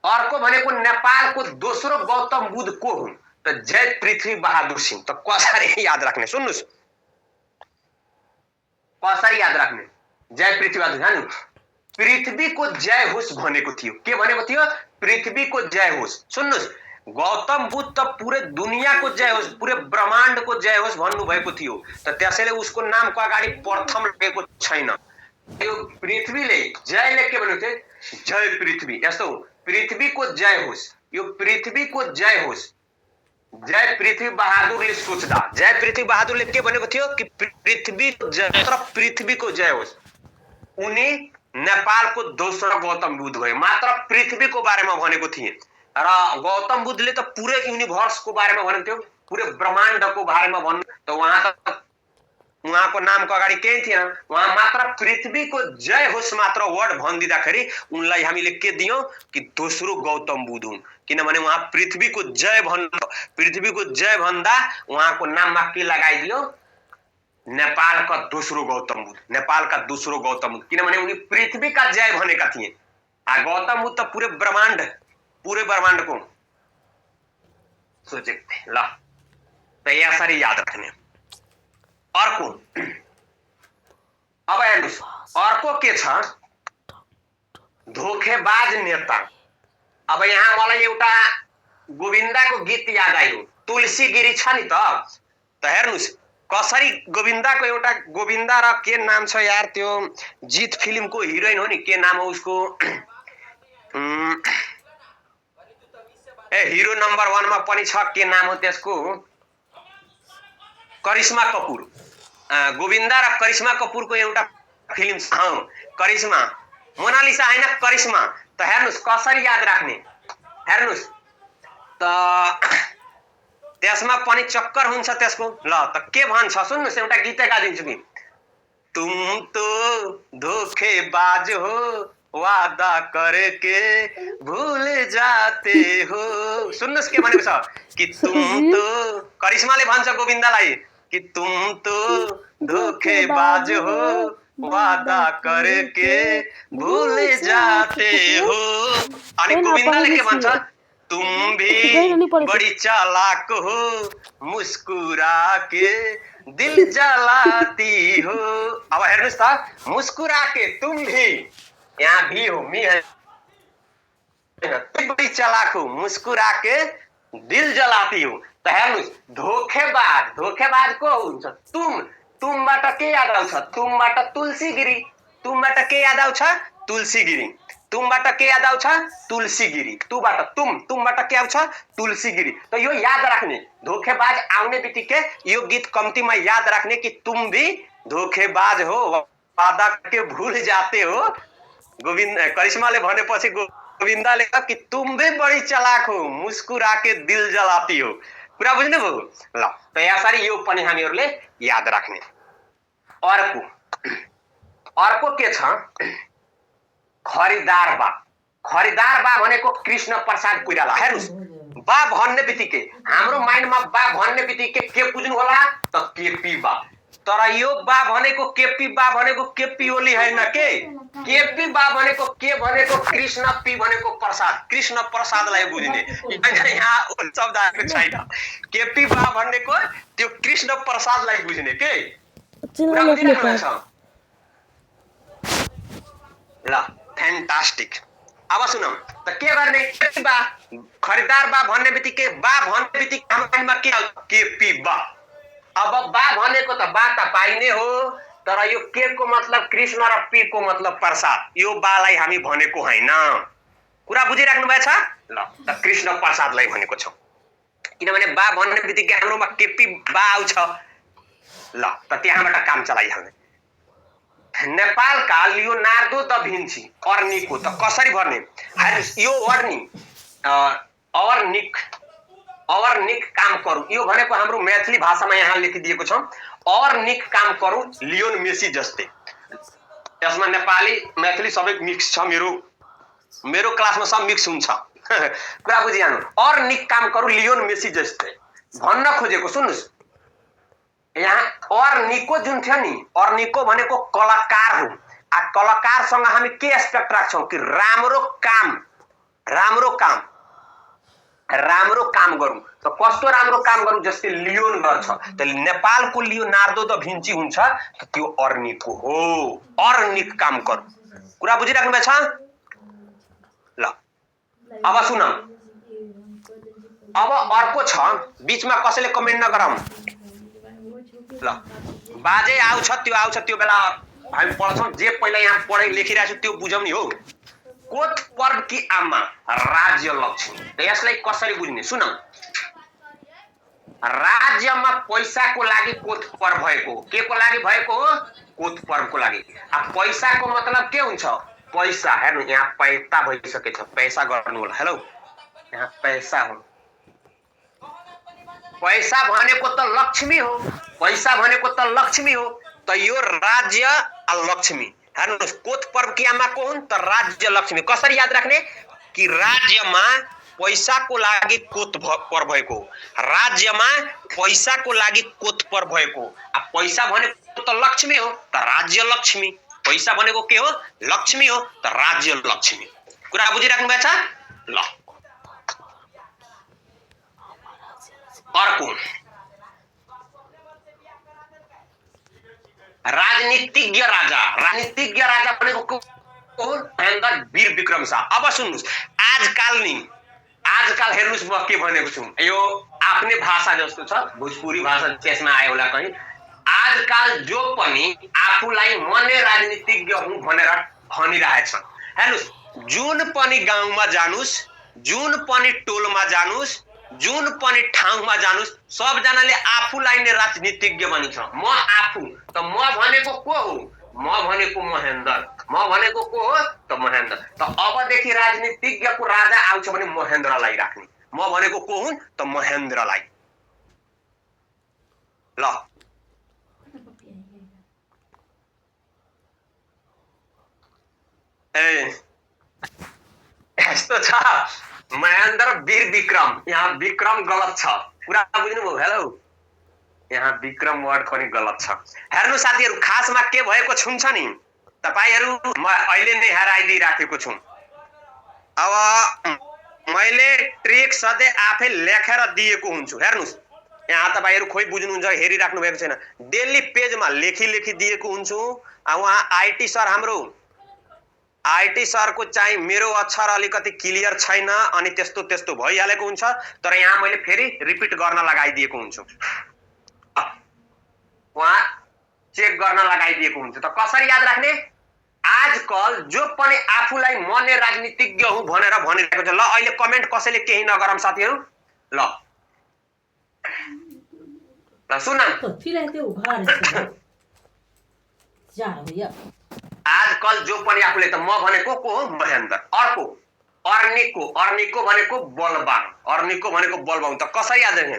अर्को भनेको नेपालको दोस्रो गौतम बुद्ध को हुन् त जय पृथ्वी बहादुर सिंह। त कसरी याद राख्ने सुन्नुस् कसरी याद राख्ने जय पृथ्वी बहादुर हेर्नु। पृथ्वीको जय होस् भनेको थियो। के भनेको थियो पृथ्वीको जय होस्। सुन्नुस् गौतम बुद्ध त पुरै दुनियाँको जय होस् पुरै ब्रह्माण्डको जय होस् भन्नु भएको थियो। त त्यसैले उसको नामको अगाडि प्रथम लगेको छैन। यो पृथ्वीले जयले के भनेको थियो जय पृथ्वी। यस्तो पृथ्वीको जय होस् यो पृथ्वीको जय होस्। जय पृथ्वी बहादुरले सोच्दा जय पृथ्वी बहादुरले के भनेको थियो कि पृथ्वीको जय तर पृथ्वीको जय होस्। उनी नेपालको दोस्रो गौतम बुद्ध भए। मात्र पृथ्वीको बारेमा भनेको थिए र गौतम बुद्धले त पुरै युनिभर्सको बारेमा भनेको थियो पुरै ब्रह्माण्डको बारेमा भन्नु। त उहाँको नामको अगाडि केही थिएन। उहाँ मात्र पृथ्वीको जय होस् मात्र वर्ड भनिदिँदाखेरि उनलाई हामीले के दियौं कि दोस्रो गौतम बुद्ध हुन्। किनभने उहाँ पृथ्वीको जय भन्दा उहाँको नाममा के लगाइदियो नेपालका दोस्रो गौतम बुद्ध। नेपालका दोस्रो गौतम बुद्ध किनभने उनी पृथ्वीका जय भनेका थिए। गौतम बुद्ध त पुरै ब्रह्माण्डको सोचेको थिए। ल त यसरी याद राख्ने। अर्को अब हेर्नुस् अर्को के छ धोखेबाज नेता। अब यहाँ मलाई एउटा गोविन्दाको गीत याद आयो तुलसी गिरी छ नि त हेर्नुस् कसरी गोविन्दाको एउटा गोविन्दा र के नाम छ यार त्यो जित फिल्मको हिरोइन हो नि के नाम हो उसको हिरो नम्बर 1 मा पनि छ के नाम हो त्यसको करिश्मा कपुर। गोविन्दा र करिश्मा कपुरको एउटा फिल्म छ करिश्मा मोनालिसा हैन करिश्मा। त हेर्नुस् कसरी याद राख्ने हेर्नुस् त त्यसमा पनि चक्कर हुन्छ त्यसको। ल त के भन्छ सुन्नुस् एउटा गीत गाइदिन्छु कि तुम तो धोखेबाज हो वादा करके भूल जाते हो। सुन्नुस् के भनेको छ कि तुम तो करिश्माले भन्छ गोविन्दालाई कि तुम तो धोखेबाज हो वादा करके भूल जाते हो। अनि गोविन्दाले के भन्छ तुम भी बड़ी चालाक हो मुस्कुरा के दिल जलाती हो। अब हेर्नुस् त मुस्कुरा के तुम भी यहाँ भी हो मी है तुम बड़ी चालाक हो मुस्कुरा के दिल जलाती हो। त हेर्नुस् धोखेबाज को हुन्छ तुमबाट के याद आउँछ तुमबाट तुलसी गिरी। तुमबाट के याद आउँछ तुलसी गिरी। तुमबाट के याद आउँछ तुलसी गिरी। तुमबाट के आउँछ तुलसी गिरी। त यो याद राख्ने धोखेबाज आउने बित्तिकै यो गीत कम्तीमा याद राख्ने कि तुम भी धोखेबाज हो वादा करके भूल जाते हो। गोविन्द करिश्माले भनेपछि गोविन्दाले कि तुम भी बड़ी चालाक हो मुस्कुरा के दिल जलाती हो। कुरा बुझ्नुभयो। ल त यसरी यो पनि हामीहरूले याद राख्ने। अर्को के छ खरिदार बा भनेको कृष्ण प्रसाद कोइराला। हेर्नुस् बा भन्ने बित्तिकै हाम्रो माइन्डमा बा भन्ने बित्तिकै के बुझ्नु होला त केपी बा। तर यो बा भनेको केपी ओली हैन के केपी बा भनेको के भनेको कृष्ण पी भनेको प्रसाद कृष्ण प्रसादलाई बुझ्ने यहाँ शब्द आएको छैन केपी बा भनेको त्यो कृष्ण प्रसादलाई बुझ्ने के कुरा बुझिराख्नु छ ल फ्यान्टास्टिक अब सुनौ त के गर्ने बा खरिदार बा भन्ने बित्तिकै बा भन्ने बित्तिकै हाम्रो माइन्डमा के आउँछ केपी बा अब बा भनेको त बा त पाइने हो तर यो के को मतलब कृष्ण र पी को मतलब प्रसाद यो बालाई हामी भनेको हैन कुरा बुझिराख्नु भएको छ ल त कृष्ण प्रसादलाई भनेको छौ किनभने बा भन्ने बित्तिकै हाम्रोमा केपी बा आउँछ ल त त्यहाँबाट काम चलाइहाल्ने नेपालका लियोनार्दो द भिन्ची अर्नीको त कसरी भर्ने यो अर्निक काम करू यो भनेको हाम्रो मैथिली भाषामा यहाँ लेखिदिएको छ अर्निक काम करू लियोन मेसी जस्तै यसमा नेपाली मैथिली सबै मिक्स छ मेरो क्लासमा सब मिक्स हुन्छ कुरा बुझिहाल्नु अर्निक काम करू लियोन मेसी जस्तै भन्न खोजेको सुन्नुस् यहाँ अर्निको जुन थियो नि अर्निको भनेको कलाकार हो आ कलाकारसँग हामी के एस्पेक्ट राख्छौं कि राम्रो काम गरौँ त कस्तो राम्रो काम गरौँ जस्तै लियोन गर्छ त नेपालको लियोनार्दो द भिन्ची हुन्छ त त्यो अर्निको हो अर्निक काम गरौँ कुरा बुझिराख्नु भएको छ ल अब सुन अब अर्को छ बीचमा कसैले कमेन्ट नगराउँ ल बाजे आउँछ त्यो बेला हामी पढ्छौं जे पहिला यहाँ पढाइ लेखिरहेको छु त्यो बुझाउने हो कोत पर्व की आमा राज्य लक्ष्मी यसलाई कसरी बुझ्ने सुन राज्यमा पैसाको लागि कोत पर्व भएको के को लागि भएको हो कोत पर्वको लागि अब पैसाको मतलब के हुन्छ पैसा हेर्नु यहाँ पैसा भइसकेछ पैसा गर्नु होला हेलो यहाँ पैसा हो पैसा भनेको त लक्ष्मी हो पैसा भनेको त लक्ष्मी हो त यो राज्य लक्ष्मी हेर्नुस् कोत पर्व की आमा को हुन् त राज्य लक्ष्मी कसरी याद राख्ने कि राज्यमा पैसाको लागि कोत पर्व भएको राज्यमा पैसाको लागि कोत पर्व भएको आ पैसा भनेको त लक्ष्मी हो त राज्य लक्ष्मी पैसा भनेको के हो लक्ष्मी हो त राज्य लक्ष्मी कुरा बुझिराख्नु भएको छ ल अर्को राजनीतिज्ञ राजा भनेको भयंकर वीर विक्रम शाह अब सुन्नुस् आजकल हेर्नुस् म के भनेको छु यो आफ्नै भाषा जस्तो छ भोजपुरी भाषा त्यसमा आयो होला कहीं आजकल जो पनि आफूलाई मने राजनीतिज्ञ हुँ भनेर भनिरहेछ हेर्नुस् जुन पनि गाउँमा जानुस् जुन पनि टोलमा जानुस् जुन पनि ठाउँमा जानुस् सबजनाले आफूलाई नै राजनीतिज्ञ भनिन्छ म आफू त म भनेको को हो म भनेको महेन्द्र म भनेको को हो त महेन्द्र त अबदेखि राजनीतिज्ञको राजा आउँछ भने महेन्द्रलाई राख्ने म भनेको को हुन् त महेन्द्रलाई ल यस्तो छ महेन्द्र वीर विक्रम यहाँ विक्रम गलत छ कुरा बुझ्नुभयो हेलो यहाँ विक्रम वर्ड पनि गलत छ हेर्नु साथीहरु खासमा के भएको छुन्छ नि तपाईहरु म अहिले नै हराइदिइ राखेको छु अब मैले ट्रिक सधैं आफै लेखेर दिएको हुन्छु हेर्नुस् यहाँ तपाईहरु खोइ बुझ्नुहुन्छ हेरिराख्नु भएको छैन डेली पेजमा लेखी दिएको हुन्छु उहाँ आईटी सर हाम्रो आईटी सर को चाहिँ मेरो अक्षर अलिकति क्लियर छैन अनि त्यस्तो भइहालेको हुन्छ तर यहाँ मैले फेरि रिपिट गर्न लगाइदिएको हुन्छु वहाँ चेक गर्न लगाइदिएको हुन्छ त कसरी याद राख्ने आजकल जो पनि आफूलाई मने राजनीतिज्ञ हुँ भनेर भनिरहेको छ ल अहिले कमेन्ट कसैले केही नगरम साथीहरु ल सुन आजकल जो पनि आफूले त म भनेको को हो महेन्द्र अर्को अर्निको भनेको बलवान त कसरी याद राख्ने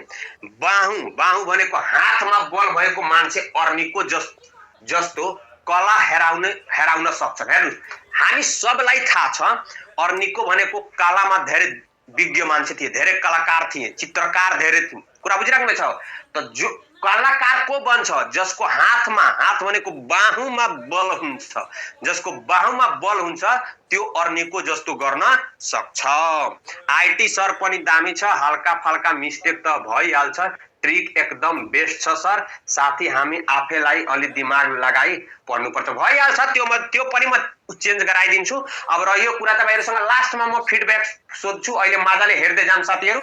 बाहु भनेको हातमा बल भएको मान्छे अर्निको जस्तो कला हेराउन सक्छ हेर्नु हामी सबलाई थाहा छ अर्निको भनेको कलामा धेरै विज्ञ मान्छे थिए धेरै कलाकार थिए चित्रकार धेरै थिए कुरा बुझिराख्नु छ त जो कलाकार को बन्छ जसको हातमा, हात भनेको बाहुमा बल हुन्छ, जसको बाहुमा बल हुन्छ त्यो अर्नेको जस्तो गर्न सक्छ। आईटी सर पनि दामी छ, हल्का फल्का मिस्टेक त भइहाल्छ, ट्रिक एकदम बेस्ट छ सर, साथी हामी आफैलाई अलि दिमाग लगाई पढ्नुपर्छ। भइहाल्छ, त्यो पनि म चेन्ज गराइदिन्छु। अब रह्यो कुरा तपाईहरुसँग लास्टमा म फिडब्याक सोध्छु, अहिले मजाले हेर्दै जाम साथीहरु।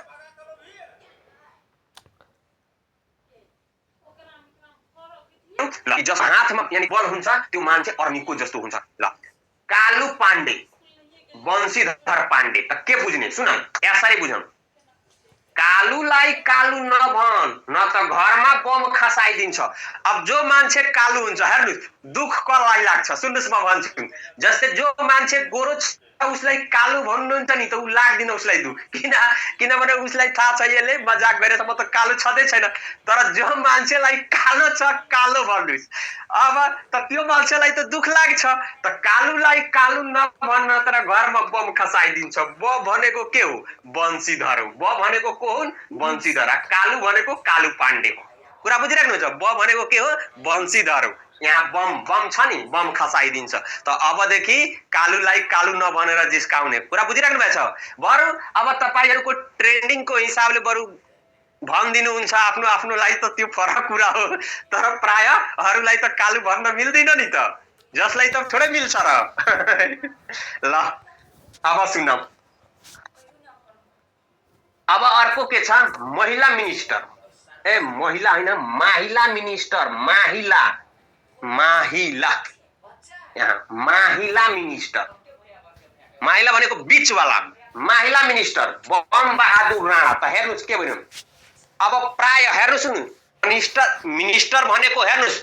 ल जस हातमा यानी बल हुन्छ त्यो मान्छे अर्नीको जस्तो हुन्छ। ल कालु पाण्डे वंशीधर पाण्डे त के बुझ्ने सुन, यसरी बुझौं। कालुलाई कालु नभन, न त घरमा बम खसाइदिन्छ। अब जो मान्छे कालु हुन्छ हेर्नु दुख कसलाई लाग्छ सुन्नुस् म भन्छु। जस्तै जो मान्छे गोरो छ उसलाई कालु भन्नुहुन्छ नि त उ लाग्दिन उसलाई दुख, किनभने उसलाई थाहा छ यसले मजाक गरेसम्म त कालो छदै छैन। तर जो मान्छेलाई कालो छ कालो भन्नुस्, अब त त्यो मान्छेलाई त दुख लाग्छ। त कालुलाई कालु नभन्न तर घरमा बम खसाइदिन्छ। ब भनेको के हो? वंशीधर हो। ब भनेको को हुन्? वंशीधर। कालु भनेको कालु पाण्डे हो। कुरा बुझिराख्नुहुन्छ? ब भनेको के हो? वंशीधर हो। यहाँ बम छ नि, बम खसाइदिन्छ। त अबदेखि कालुलाई कालु नभनेर जिस्काउने। कुरा बुझिराख्नु भएको छ? बरु अब तपाईहरुको ट्रेन्डिङको हिसाबले बरु भनिदिनुहुन्छ आफ्नो आफ्नोलाई त त्यो फरक कुरा हो, तर प्रायहरूलाई त कालु भन्न मिल्दैन नि त, जसलाई त थोरै मिल्छ र। ल अब सुनौ, अब अर्को के छ? महिला मिनिस्टर, महिला हैन माहिला मिनिस्टर, माहिला यहाँ माहिला मिनिस्टर, माहिला भनेको बीचवाला, माहिला मिनिस्टर बम बहादुर राणा। त हेर्नुस् के भन्नु, अब प्राय हेर्नुस् मिनिस्टर भनेको हेर्नुस्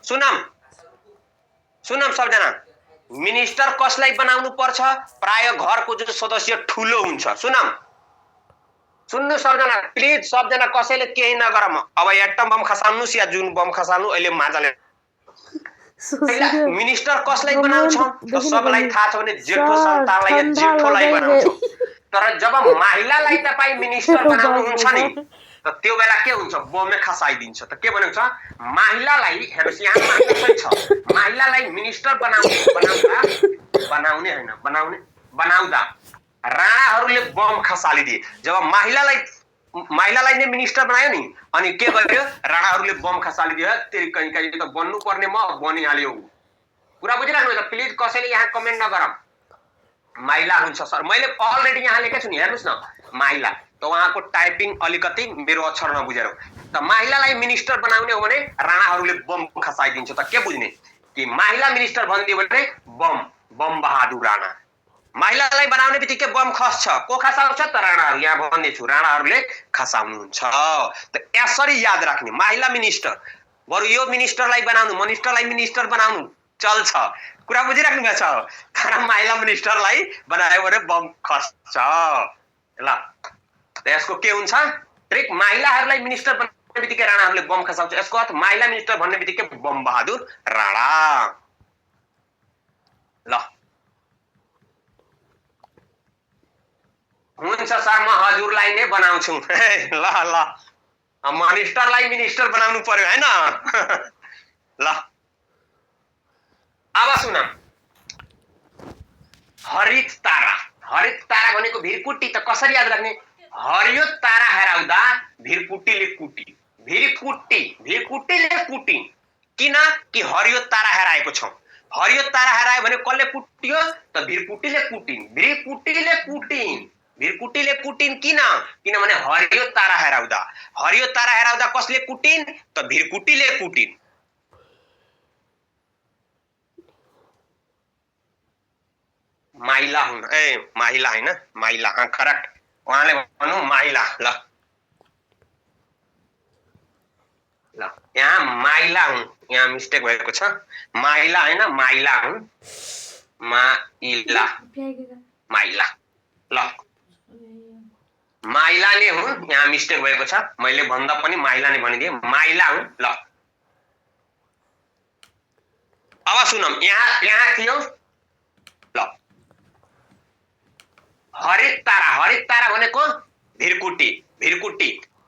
सुनम सबजना, मिनिस्टर कसलाई बनाउनु पर्छ? प्राय घरको जो सदस्य ठुलो हुन्छ। सुन्नु सबजना, प्लिज सबजना कसैले केही नगरम। अब एटम बम खसाल्नुस् या जुन बम खसाल्नु अहिले मजाले। मिनिस्टर कसलाई बनाउँछ त सबलाई थाहा छ भने जेठो सन्तानलाई या जेठोलाई बनाउँछ। तर जब महिलालाई तपाई मिनिस्टर बनाउनुहुन्छ नि त त्यो बेला के हुन्छ? बमले खसाइदिन्छ। त के भनेको छ? महिलालाई हेर्नुस् यहाँ मात्र छ, महिलालाई मिनिस्टर बनाउँदा राणाहरूले बम खसालिदिए। जब महिलालाई नै मिनिस्टर बनायो नि अनि के गर्यो? राणाहरूले बम खसालिदियो। तेरि कहीं त बन्नु पर्ने म बनिहाल्यो। कुरा बुझिराख्नु छ? प्लिज कसैले यहाँ कमेन्ट नगरम। महिला हुन्छ सर, मैले अलरेडी यहाँ लेखेको छु नि, हेर्नुस् न महिला। त उहाँको टाइपिङ अलिकति मेरो अक्षर नबुझेर। त महिलालाई मिनिस्टर बनाउने हो भने राणाहरूले बम खसाइदिन्छ। त के बुझ्ने कि महिला मिनिस्टर भनिदियो भने बम बहादुर राणा। महिलालाई बनाउने बित्तिकै बम खस्छ। को खसाउँछ त? राणाहरू। यहाँ भन्दैछु राणाहरूले खसाउनुहुन्छ। त यसरी याद राख्ने महिला मिनिस्टर। बरु यो मिनिस्टरलाई मिनिस्टर बनाउनु चल्छ। कुरा बुझिराख्नु भएको छ? तर महिला मिनिस्टरलाई बनायो भने बम खस्छ। ल त यसको के हुन्छ ट्रिक? महिलाहरूलाई मिनिस्टर बनाउने बित्तिकै राणाहरूले बम खसाउँछ। यसको अर्थ महिला मिनिस्टर भन्ने बित्तिकै बम बहादुर राणा। ल हुन्छ सर, म हजुरलाई नै बनाउँछु। ल मिनिस्टरलाई मिनिस्टर बनाउनु पर्यो हैन? ल अब सुन, हरित तारा भनेको भिरकुटी। त कसरी याद राख्ने? हरियो तारा हेराउँदा भिरकुटीले कुटी। किन कि हरियो तारा हेराएको छ। हरियो तारा हेरायो भने कसले कुटियो त? भिरकुटीले कुटिन्। किनभने हरियो तारा हेराउँदा कसले कुटिन् त? भिरकुटीले कुटिन्। महिला हुन् महिला हैन महिला, करेक्ट। उहाँले भन्नु महिला। ल यहाँ महिला हुन्, यहाँ मिस्टेक भएको छ। महिला हैन महिला हुन्, महिला। ल महिला नै हुन्, यहाँ मिस्टेक भएको छ। मैले भन्दा पनि महिला नै भनिदिए, महिला हुन्। ल अब सुनम, यहाँ थियो ल हरित तारा भनेको भिरकुटी।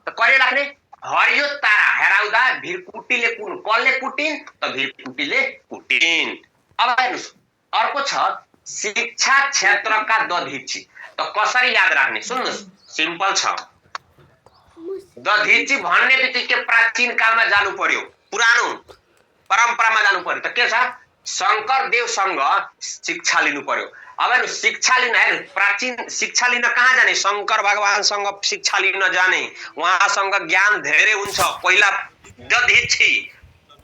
त कसले राख्ने? हरियो तारा हेराउँदा भिरकुटीले कसले कुटिन् त भिरकुटीले कुटिन्। अब हेर्नुस् अर्को छ शिक्षा क्षेत्रका दधिची। त कसरी याद राख्ने सुन्नुस् सिम्पल छ। दधिची भन्ने बित्तिकै प्राचीन कालमा जानु पर्यो, पुरानो परम्परामा जानु पर्यो। त के छ शंकर देवसँग शिक्षा लिनु पर्यो। अब हेर्नु शिक्षा लिन हेर्नु प्राचीन शिक्षा लिन कहाँ जाने शंकर भगवानसँग शिक्षा लिन जाने, उहाँसँग ज्ञान धेरै हुन्छ। पहिला दधिची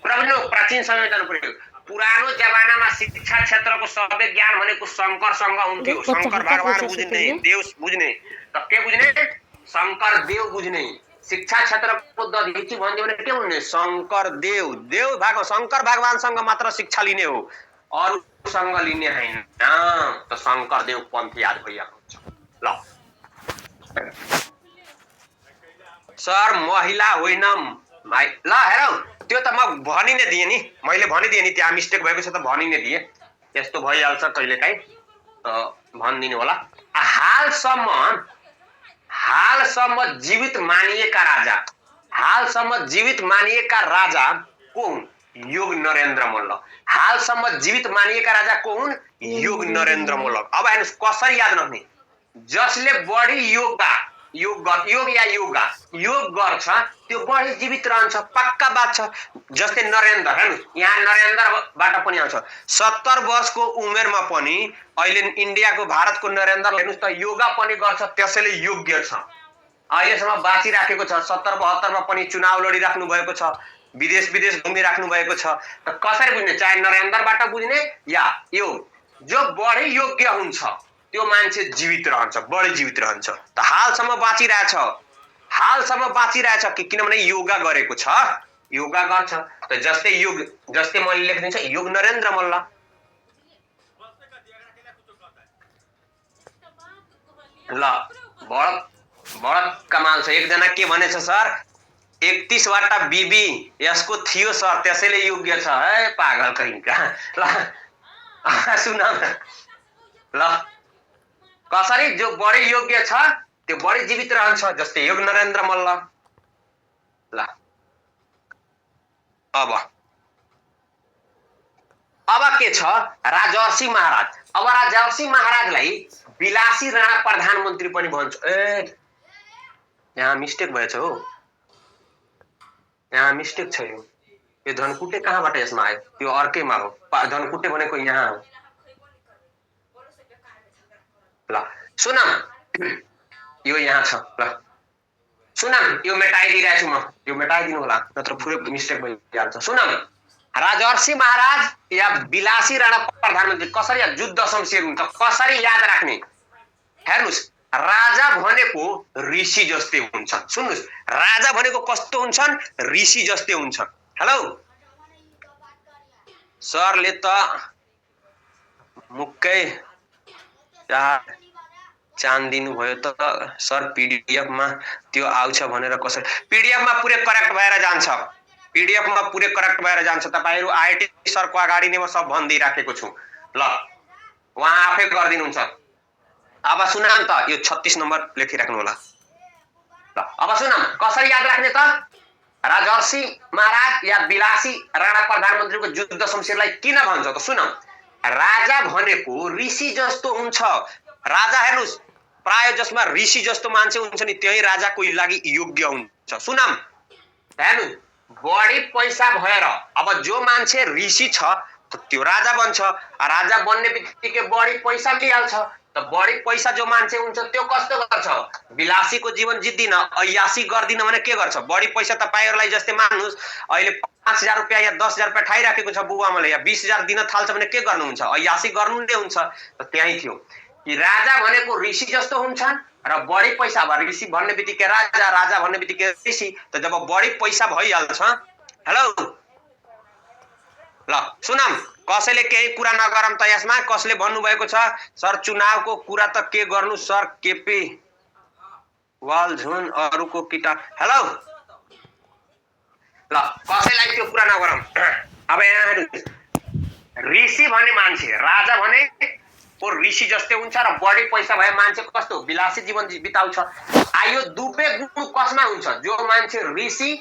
प्राचीन समयमा जानु पर्यो। पुरानो जमानामा शिक्षा क्षेत्रको सबै ज्ञान भनेको शंकरसँग हुन्थ्यो। शंकर भगवान बुझ्ने, देव बुझ्ने। त के बुझ्ने शंकर देव बुझ्ने। शिक्षा क्षेत्रको दधिची भन्यो भने के हुने शंकर देव, देव भाग शंकर भगवानसँग मात्र शिक्षा लिने हो, अरूसँग लिने हैन। त शंकर देव पन्थ याद भइएको हुन्छ। ल सर महिला होइन भाइ। ल हेरौ त्यो त म भनि नै दिएँ नि, मैले भनिदिएँ नि, त्यहाँ मिस्टेक भएको छ त भनि नै दिएँ। त्यस्तो भइहाल्छ कहिलेकाहीँ भनिदिनु होला। हालसम्म जीवित मानिएका राजा, हालसम्म जीवित मानिएका राजा को हुन् योग नरेन्द्र मल्ल। हालसम्म जीवित मानिएका राजा को हुन् योग नरेन्द्र मल्ल। अब हेर्नुस् कसरी याद राख्ने जसले बढी योग या योग गर्छ त्यो बढी जीवित रहन्छ, पक्का बात छ। जस्तै नरेन्द्र हेर्नु यहाँ नरेन्द्रबाट पनि आउँछ। 70 वर्षको उमेरमा पनि अहिले इन्डियाको भारतको नरेन्द्र हेर्नुस् त योगा पनि गर्छ, त्यसैले योग्य छ। अहिलेसम्म बाँचिराखेको छ। 70-72 मा पनि चुनाव लडिराख्नु भएको छ, विदेश घुमिराख्नु भएको छ। त कसरी बुझ्ने चाहे नरेन्द्रबाट बुझ्ने या योग जो बढी योग्य हुन्छ त्यो मान्छे जीवित रहन्छ, बढी जीवित रहन्छ। त हालसम्म बाँचिरहेछ कि किनभने योगा गरेको छ, योगा गर्छ। त जस्तै मैले लेखिदिन्छ योग नरेन्द्र मल्ल। ल बडा कमाल छ। एकजना के भनेछ सर 31 वटा बिबी यसको थियो सर त्यसैले योग्य छ। है पागल कहिँका। ल सुन ल कसरी जो बढी योग्य छ त्यो बढी जीवित रहन्छ, जस्तै योग नरेन्द्र मल्ल। ल अब के छ राजर्षि महाराज। अब राजर्षि महाराजलाई विलासी राणा प्रधानमन्त्री पनि भन्छ। ए यहाँ मिस्टेक भएछ हो, यहाँ मिस्टेक छ। यो धनकुटे कहाँबाट यसमा आयो, त्यो अर्कैमा हो। धनकुटे भनेको यहाँ हो। ल सुन यो यहाँ छ। ल सुन यो मेटाइदिरहेको छु म, यो मेटाइदिनु होला नत्र पुरै मिस्टेक भइहाल्छ। सुन राजर्षि महाराज या विलासी राणा प्रधानमन्त्री कसरी युद्ध शमशेर हुन्छ कसरी याद राख्ने। हेर्नुस् राजा भनेको ऋषि जस्तै हुन्छ। सुन्नुस् राजा भनेको कस्तो हुन्छन् ऋषि जस्तै हुन्छन्। हेलो सरले त मुक्कै चान दिनु भयो त सर पीडीएफ मा त्यो आउँछ भनेर कसरी पीडीएफ मा पुरै करेक्ट भएर जान्छ, पीडीएफ मा पुरै करेक्ट भएर जान्छ। तपाईहरु आईटी सर को अगाडि नै म सब भन्दै राखेको छु। ल उहाँ आफै गर्दिनुहुन्छ। अब सुनाम त यो 36 नम्बर लेखिराख्नु होला। ल अब सुनाम कसरी याद राख्ने त राजर्षि महाराज या विलासी राणा प्रधानमन्त्रीको युद्ध शमशेरलाई किन भन्छ त सुन। राजा भनेको ऋषि जस्तो हुन्छ। राजा हेर्नुस् प्राय जसमा ऋषि जस्तो मान्छे हुन्छ नि त्यही राजाको लागि योग्य हुन्छ। सुनाम हेर्नु बढी पैसा भएर अब जो मान्छे ऋषि छ त्यो राजा बन्छ। राजा बन्ने बित्तिकै बढी पैसा लिइहाल्छ। त बढी पैसा जो मान्छे हुन्छ त्यो कस्तो गर्छ विलासीको जीवन जित्दिन अयासी गर्दिन भने के गर्छ बढी पैसा। तपाईहरुलाई जस्तै मान्नुस् अहिले 5000 रुपैयाँ या 10000 रुपैयाँ खाइराखेको छ बुवाआमाले या 20000 दिन थाल्छ भने के गर्नुहुन्छ अयासी गर्नु नै हुन्छ। त त्यही थियो कि राजा भनेको ऋषि जस्तो हुन्छन् र बढी पैसा अब ऋषि भन्ने बित्तिकै राजा, राजा भन्ने बित्तिकै ऋषि। त जब बढी पैसा भइहाल्छ हेलो ल सुनाम कसैले केही कुरा नगरम त यसमा कसले भन्नु भएको छ सर चुनावको कुरा त के गर्नु सर केपी वाल झुन अरुको किताब। हेलो ल कसैलाई त्यो कुरा नगरम। अब यहाँ ऋषि भन्ने मान्छे राजा भने को ऋषि जस्तै हुन्छ र बढी पैसा भए मान्छे कस्तो विलासी जीवन बिताउँछ। आयो दुबे गुरु कसरी कसमा हुन्छ? जो मान्छे ऋषि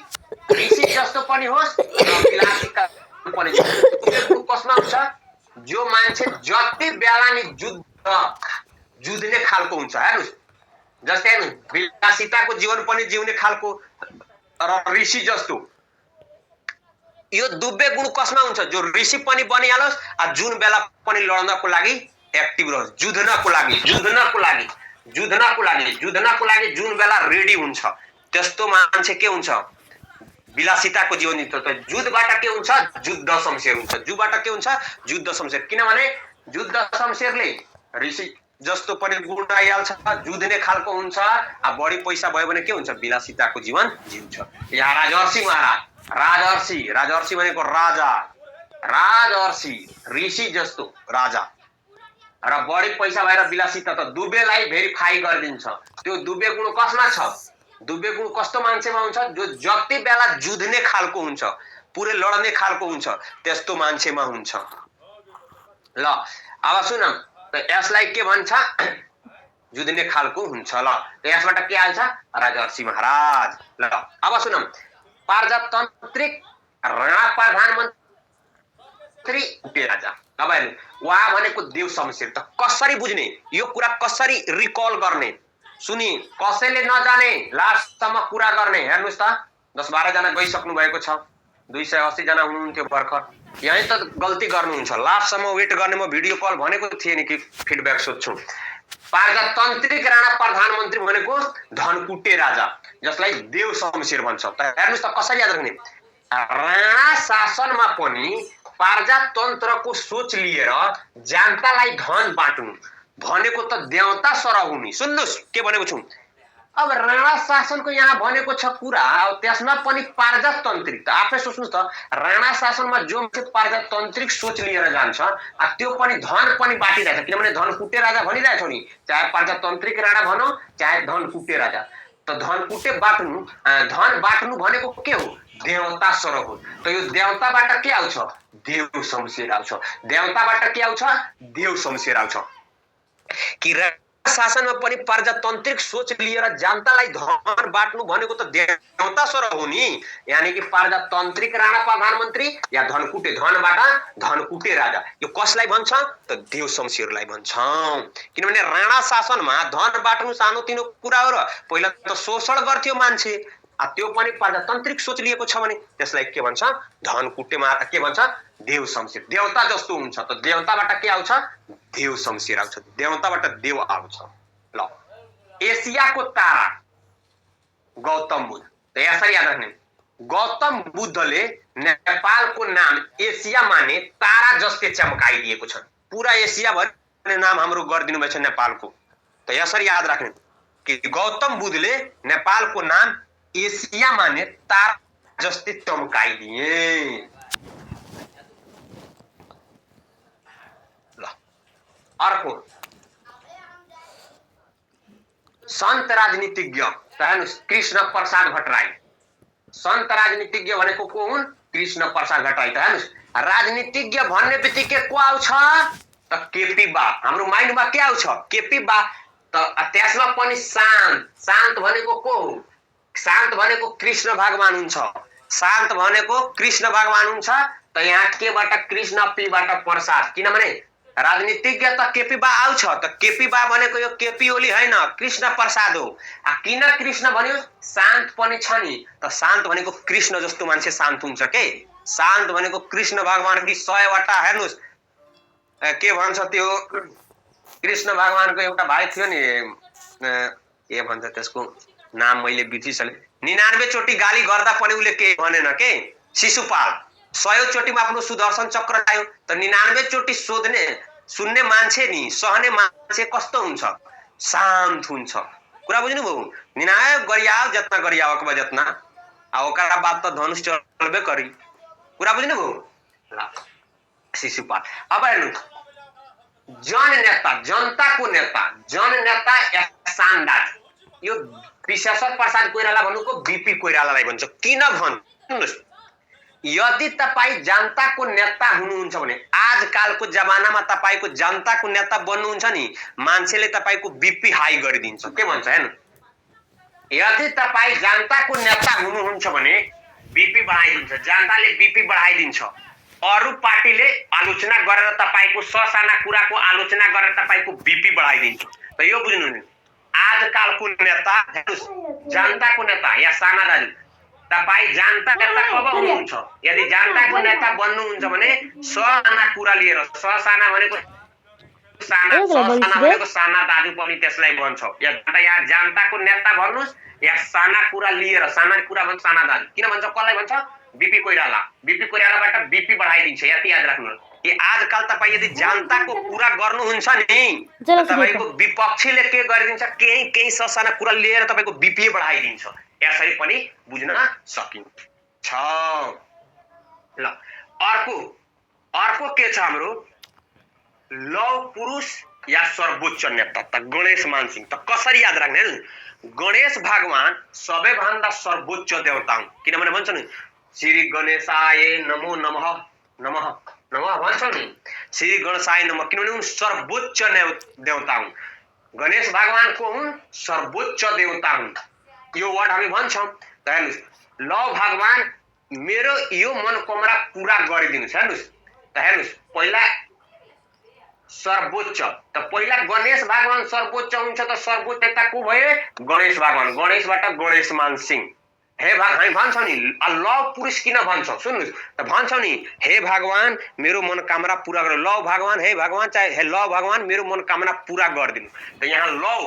जस्तो पनि होस् र विलासिता पनि दुबे गुण कसमा हुन्छ? जो मान्छे जति बेला नि जुध्ने खालको हुन्छ। हेर्नुस्, जस्तै हेर्नु विलासिताको जीवन पनि जिउने खालको र ऋषि जस्तो। यो दुबे गुण कसमा हुन्छ? जो ऋषि पनि बनिहालोस् जुन बेला पनि लड्नको लागि एक्टिभ रहोस्, जुध्नको लागि जुन बेला रेडी हुन्छ त्यस्तो मान्छे के हुन्छ? विलासिताको जीवन जिन्छ। त जुद्धबाट के हुन्छ? जुद्ध शमशेर हुन्छ। जुबाट के हुन्छ? जुद्ध शमशेर। किनभने जुद्ध शमशेरले ऋषि जस्तो पनि गुण आइहाल्छ, जुध्ने खालको हुन्छ, बढी पैसा भयो भने के हुन्छ? विलासिताको जीवन जिन्छ। यहाँ राजर्षि महाराज, राजर्षि भनेको राजा, राजर्षि ऋषि जस्तो राजा र बढी पैसा भएर विलासिता। त दुबेलाई भेरिफाई गरिदिन्छ। त्यो दुबे गुण कसमा छ? दुबे गुण कस्तो मान्छेमा हुन्छ? जो जति बेला जुध्ने खालको हुन्छ, पुरै लड्ने खालको हुन्छ, त्यस्तो मान्छेमा हुन्छ। ल अब सुन, त यसलाई के भन्छ? जुध्ने खालको हुन्छ। ल यसबाट के आउँछ? राजर्षि महाराज। ल अब सुन, प्रजातान्त्रिक राणा प्रधानमन्त्री राजा। अब हेर्नु, उहाँ भनेको देव शमशेर। त कसरी बुझ्ने? यो कुरा कसरी रिकल गर्ने? सुनि, कसैले नजाने लास्टसम्म कुरा गर्ने। हेर्नुस् त 10-12 जना गइसक्नु भएको छ, 280 जना हुनुहुन्थ्यो भर्खर। यही त गल्ती गर्नुहुन्छ, लास्टसम्म वेट गर्ने। म भिडियो कल भनेको थिएँ नि कि फिडब्याक सोध्छु। प्रजातान्त्रिक राणा प्रधानमन्त्री भनेको धनकुटे राजा, जसलाई देव शमशेर भन्छ। त हेर्नुस् त कसरी याद राख्ने? राणा शासनमा पनि प्रजातन्त्रको सोच लिएर जनतालाई धन बाँड्नु भनेको त देवता सरह हुने। सुन्नुस् के भनेको छु। अब राणा शासनको यहाँ भनेको छ कुरा, त्यसमा पनि प्रजातान्त्रिक। त आफै सोच्नुस् त, राणा शासनमा जो प्रजातान्त्रिक सोच लिएर जान्छ त्यो पनि धन पनि बाँटिरहेछ। किनभने धनकुटे राजा भनिरहेछौ नि, चाहे प्रजातान्त्रिक राणा भनौ चाहे धनकुटे राजा। त धनकुटे बाँट्नु, धन बाँट्नु भनेको के हो? देवता सरह हो। त यो देवताबाट के आउँछ? देव शमशेर आउँछ। देवताबाट के आउँछ? देव शमशेर आउँछ। कि शासनमा पनि प्रजातान्त्रिक सोच लिएर जनतालाई धन बाँट्नु भनेको त देवता सरह हो नि। यानी कि प्रजातान्त्रिक राणा प्रधानमन्त्री या धनकुटे, धनबाट धनकुटे राजा। यो कसलाई भन्छ? त देव शमशेरलाई भन्छ। किनभने राणा शासनमा धन बाँट्नु सानोतिनो कुरा हो र पहिला त शोषण गर्थ्यो मान्छे, त्यो पनि प्रजातान्त्रिक सोच लिएको छ भने त्यसलाई के भन्छ? धनकुटेमा के भन्छ? देव शमशेर। देवता जस्तो हुन्छ। त देवताबाट के आउँछ? देव शमशेर आउँछ। देवताबाट देव आउँछ। ल एसियाको तारा गौतम बुद्ध। त यसरी याद राख्ने, गौतम बुद्धले नेपालको नाम एसिया माने तारा जस्तै चमकाइदिएको छ। पुरा एसिया भन्ने नाम हाम्रो गरिदिनु भएछ नेपालको। त यसरी याद राख्ने कि गौतम बुद्धले नेपालको नाम एसिया माने तारा जस्तै चमकाइदिए। ल अर्को सन्त राजनीतिज्ञ। हेर्नुस्, कृष्ण प्रसाद भट्टराई। सन्त राजनीतिज्ञ भनेको को हुन्? कृष्ण प्रसाद भट्टराई। त हेर्नुस्, राजनीतिज्ञ भन्ने बित्तिकै को आउँछ? त केपी बा। हाम्रो माइन्डमा के आउँछ? केपी बा। त त्यसमा पनि शान्त भनेको को हो? शान्त भनेको कृष्ण भगवान हुन्छ। शान्त भनेको कृष्ण भगवान हुन्छ। त यहाँ केबाट? कृष्ण, पीबाट प्रसाद। किनभने राजनीतिज्ञ त केपी बा आउँछ। त केपी बा भनेको यो केपी ओली होइन, कृष्ण प्रसाद हो। किन कृष्ण भन्यो? शान्त पनि छ नि। त शान्त भनेको कृष्ण जस्तो मान्छे शान्त हुन्छ के? शान्त भनेको कृष्ण भगवान कि 100 वटा। हेर्नुस् के भन्छ त्यो कृष्ण भगवानको एउटा भाइ थियो नि, के भन्छ त्यसको नाम मैले बिर्सिसकेँ। 99 चोटि गाली गर्दा पनि उसले के भनेन के? शिशुपाल। 100 चोटिमा आफ्नो सुदर्शन चक्र आयो। त 99 चोटि सुन्ने मान्छे नि, सहने मान्छे कस्तो हुन्छ? शान्त हुन्छ। कुरा बुझ्नुभयो? 99 गरियाओ जतना गरियाओ अकबा जतना, ओकरा बाद त धनुष चलबे करी। कुरा बुझ्नुभयो? ल शिशुपाल। अब हेर्नु, जननेता, जनताको नेता, जननेता शानदार। यो विश्वेश्वर प्रसाद कोइराला भन्नुको बीपी कोइरालालाई भन्छ। किन भन्नुस्? यदि तपाईँ जनताको नेता हुनुहुन्छ भने आजकालको जमानामा तपाईको जनताको नेता बन्नुहुन्छ नि, मान्छेले तपाईको बीपी हाई गरिदिन्छ। के भन्छ हेर्नु, यदि तपाईँ जनताको नेता हुनुहुन्छ भने बीपी बढाइदिन्छ, जनताले बीपी बढाइदिन्छ। अरू पार्टीले आलोचना गरेर तपाईको ससाना कुराको आलोचना गरेर तपाईको बीपी बढाइदिन्छ। त यो बुझ्नु नि, आजकलको नेता जनताको नेता या साना दाजु, तपाईँ जनता नेता कब हुनुहुन्छ? यदि जनताको नेता बन्नुहुन्छ भने ससाना कुरा लिएर, ससाना भनेको साना, ससाना भनेको साना दाजु पनि त्यसलाई भन्छ। या जनताको नेता भन्नुस् या साना कुरा लिएर, साना कुरा भन्छ साना दाजु। किन भन्छ? कसलाई भन्छ? बीपी कोइराला। बीपी कोइरालाबाट बीपी बढाइदिन्छ, यति याद राख्नु। कि आजकल तपाईँ यदि जनताको कुरा गर्नुहुन्छ नि, तपाईको विपक्षीले के गरिदिन्छ? केही केही ससाना कुरा लिएर तपाईको बीपी बढाइदिन्छ। यसरी पनि बुझ्न सकिन्छ। ल अर्को के छ हाम्रो? लौह पुरुष या सर्वोच्च नेता त गणेश मान सिंह। त कसरी याद राख्ने? गणेश भगवान सबैभन्दा सर्वोच्च देवता हुन्। किनभने भन्छ नि श्री गणेशाय नमो नमः, नमः नमः भन्छ नि, श्री गणेशाय नमः। किनभने उनी सर्वोच्च देवता हुन्। गणेश भगवान को हुन्? सर्वोच्च देवता हुन्। यो वर्ड हामी भन्छौँ। त हेर्नुस्, लौ भगवान मेरो यो मनोकामना पूरा गरिदिनुस्। हेर्नुस् त, हेर्नुस् पहिला सर्वोच्च, त पहिला गणेश भगवान सर्वोच्च हुन्छ त सर्वोच्च नेता को भए? गणेश भगवान। गणेशबाट गणेश मान सिंह। हे हामी भन्छौँ नि लौ पुरुष किन भन्छौँ? सुन्नुहोस् त, भन्छौँ नि हे भगवान मेरो मनोकामना पूरा गर्नु। लौ भगवान, हे भगवान चाहे हे लौ भगवान मेरो मनोकामना पूरा गरिदिनु। त यहाँ लौ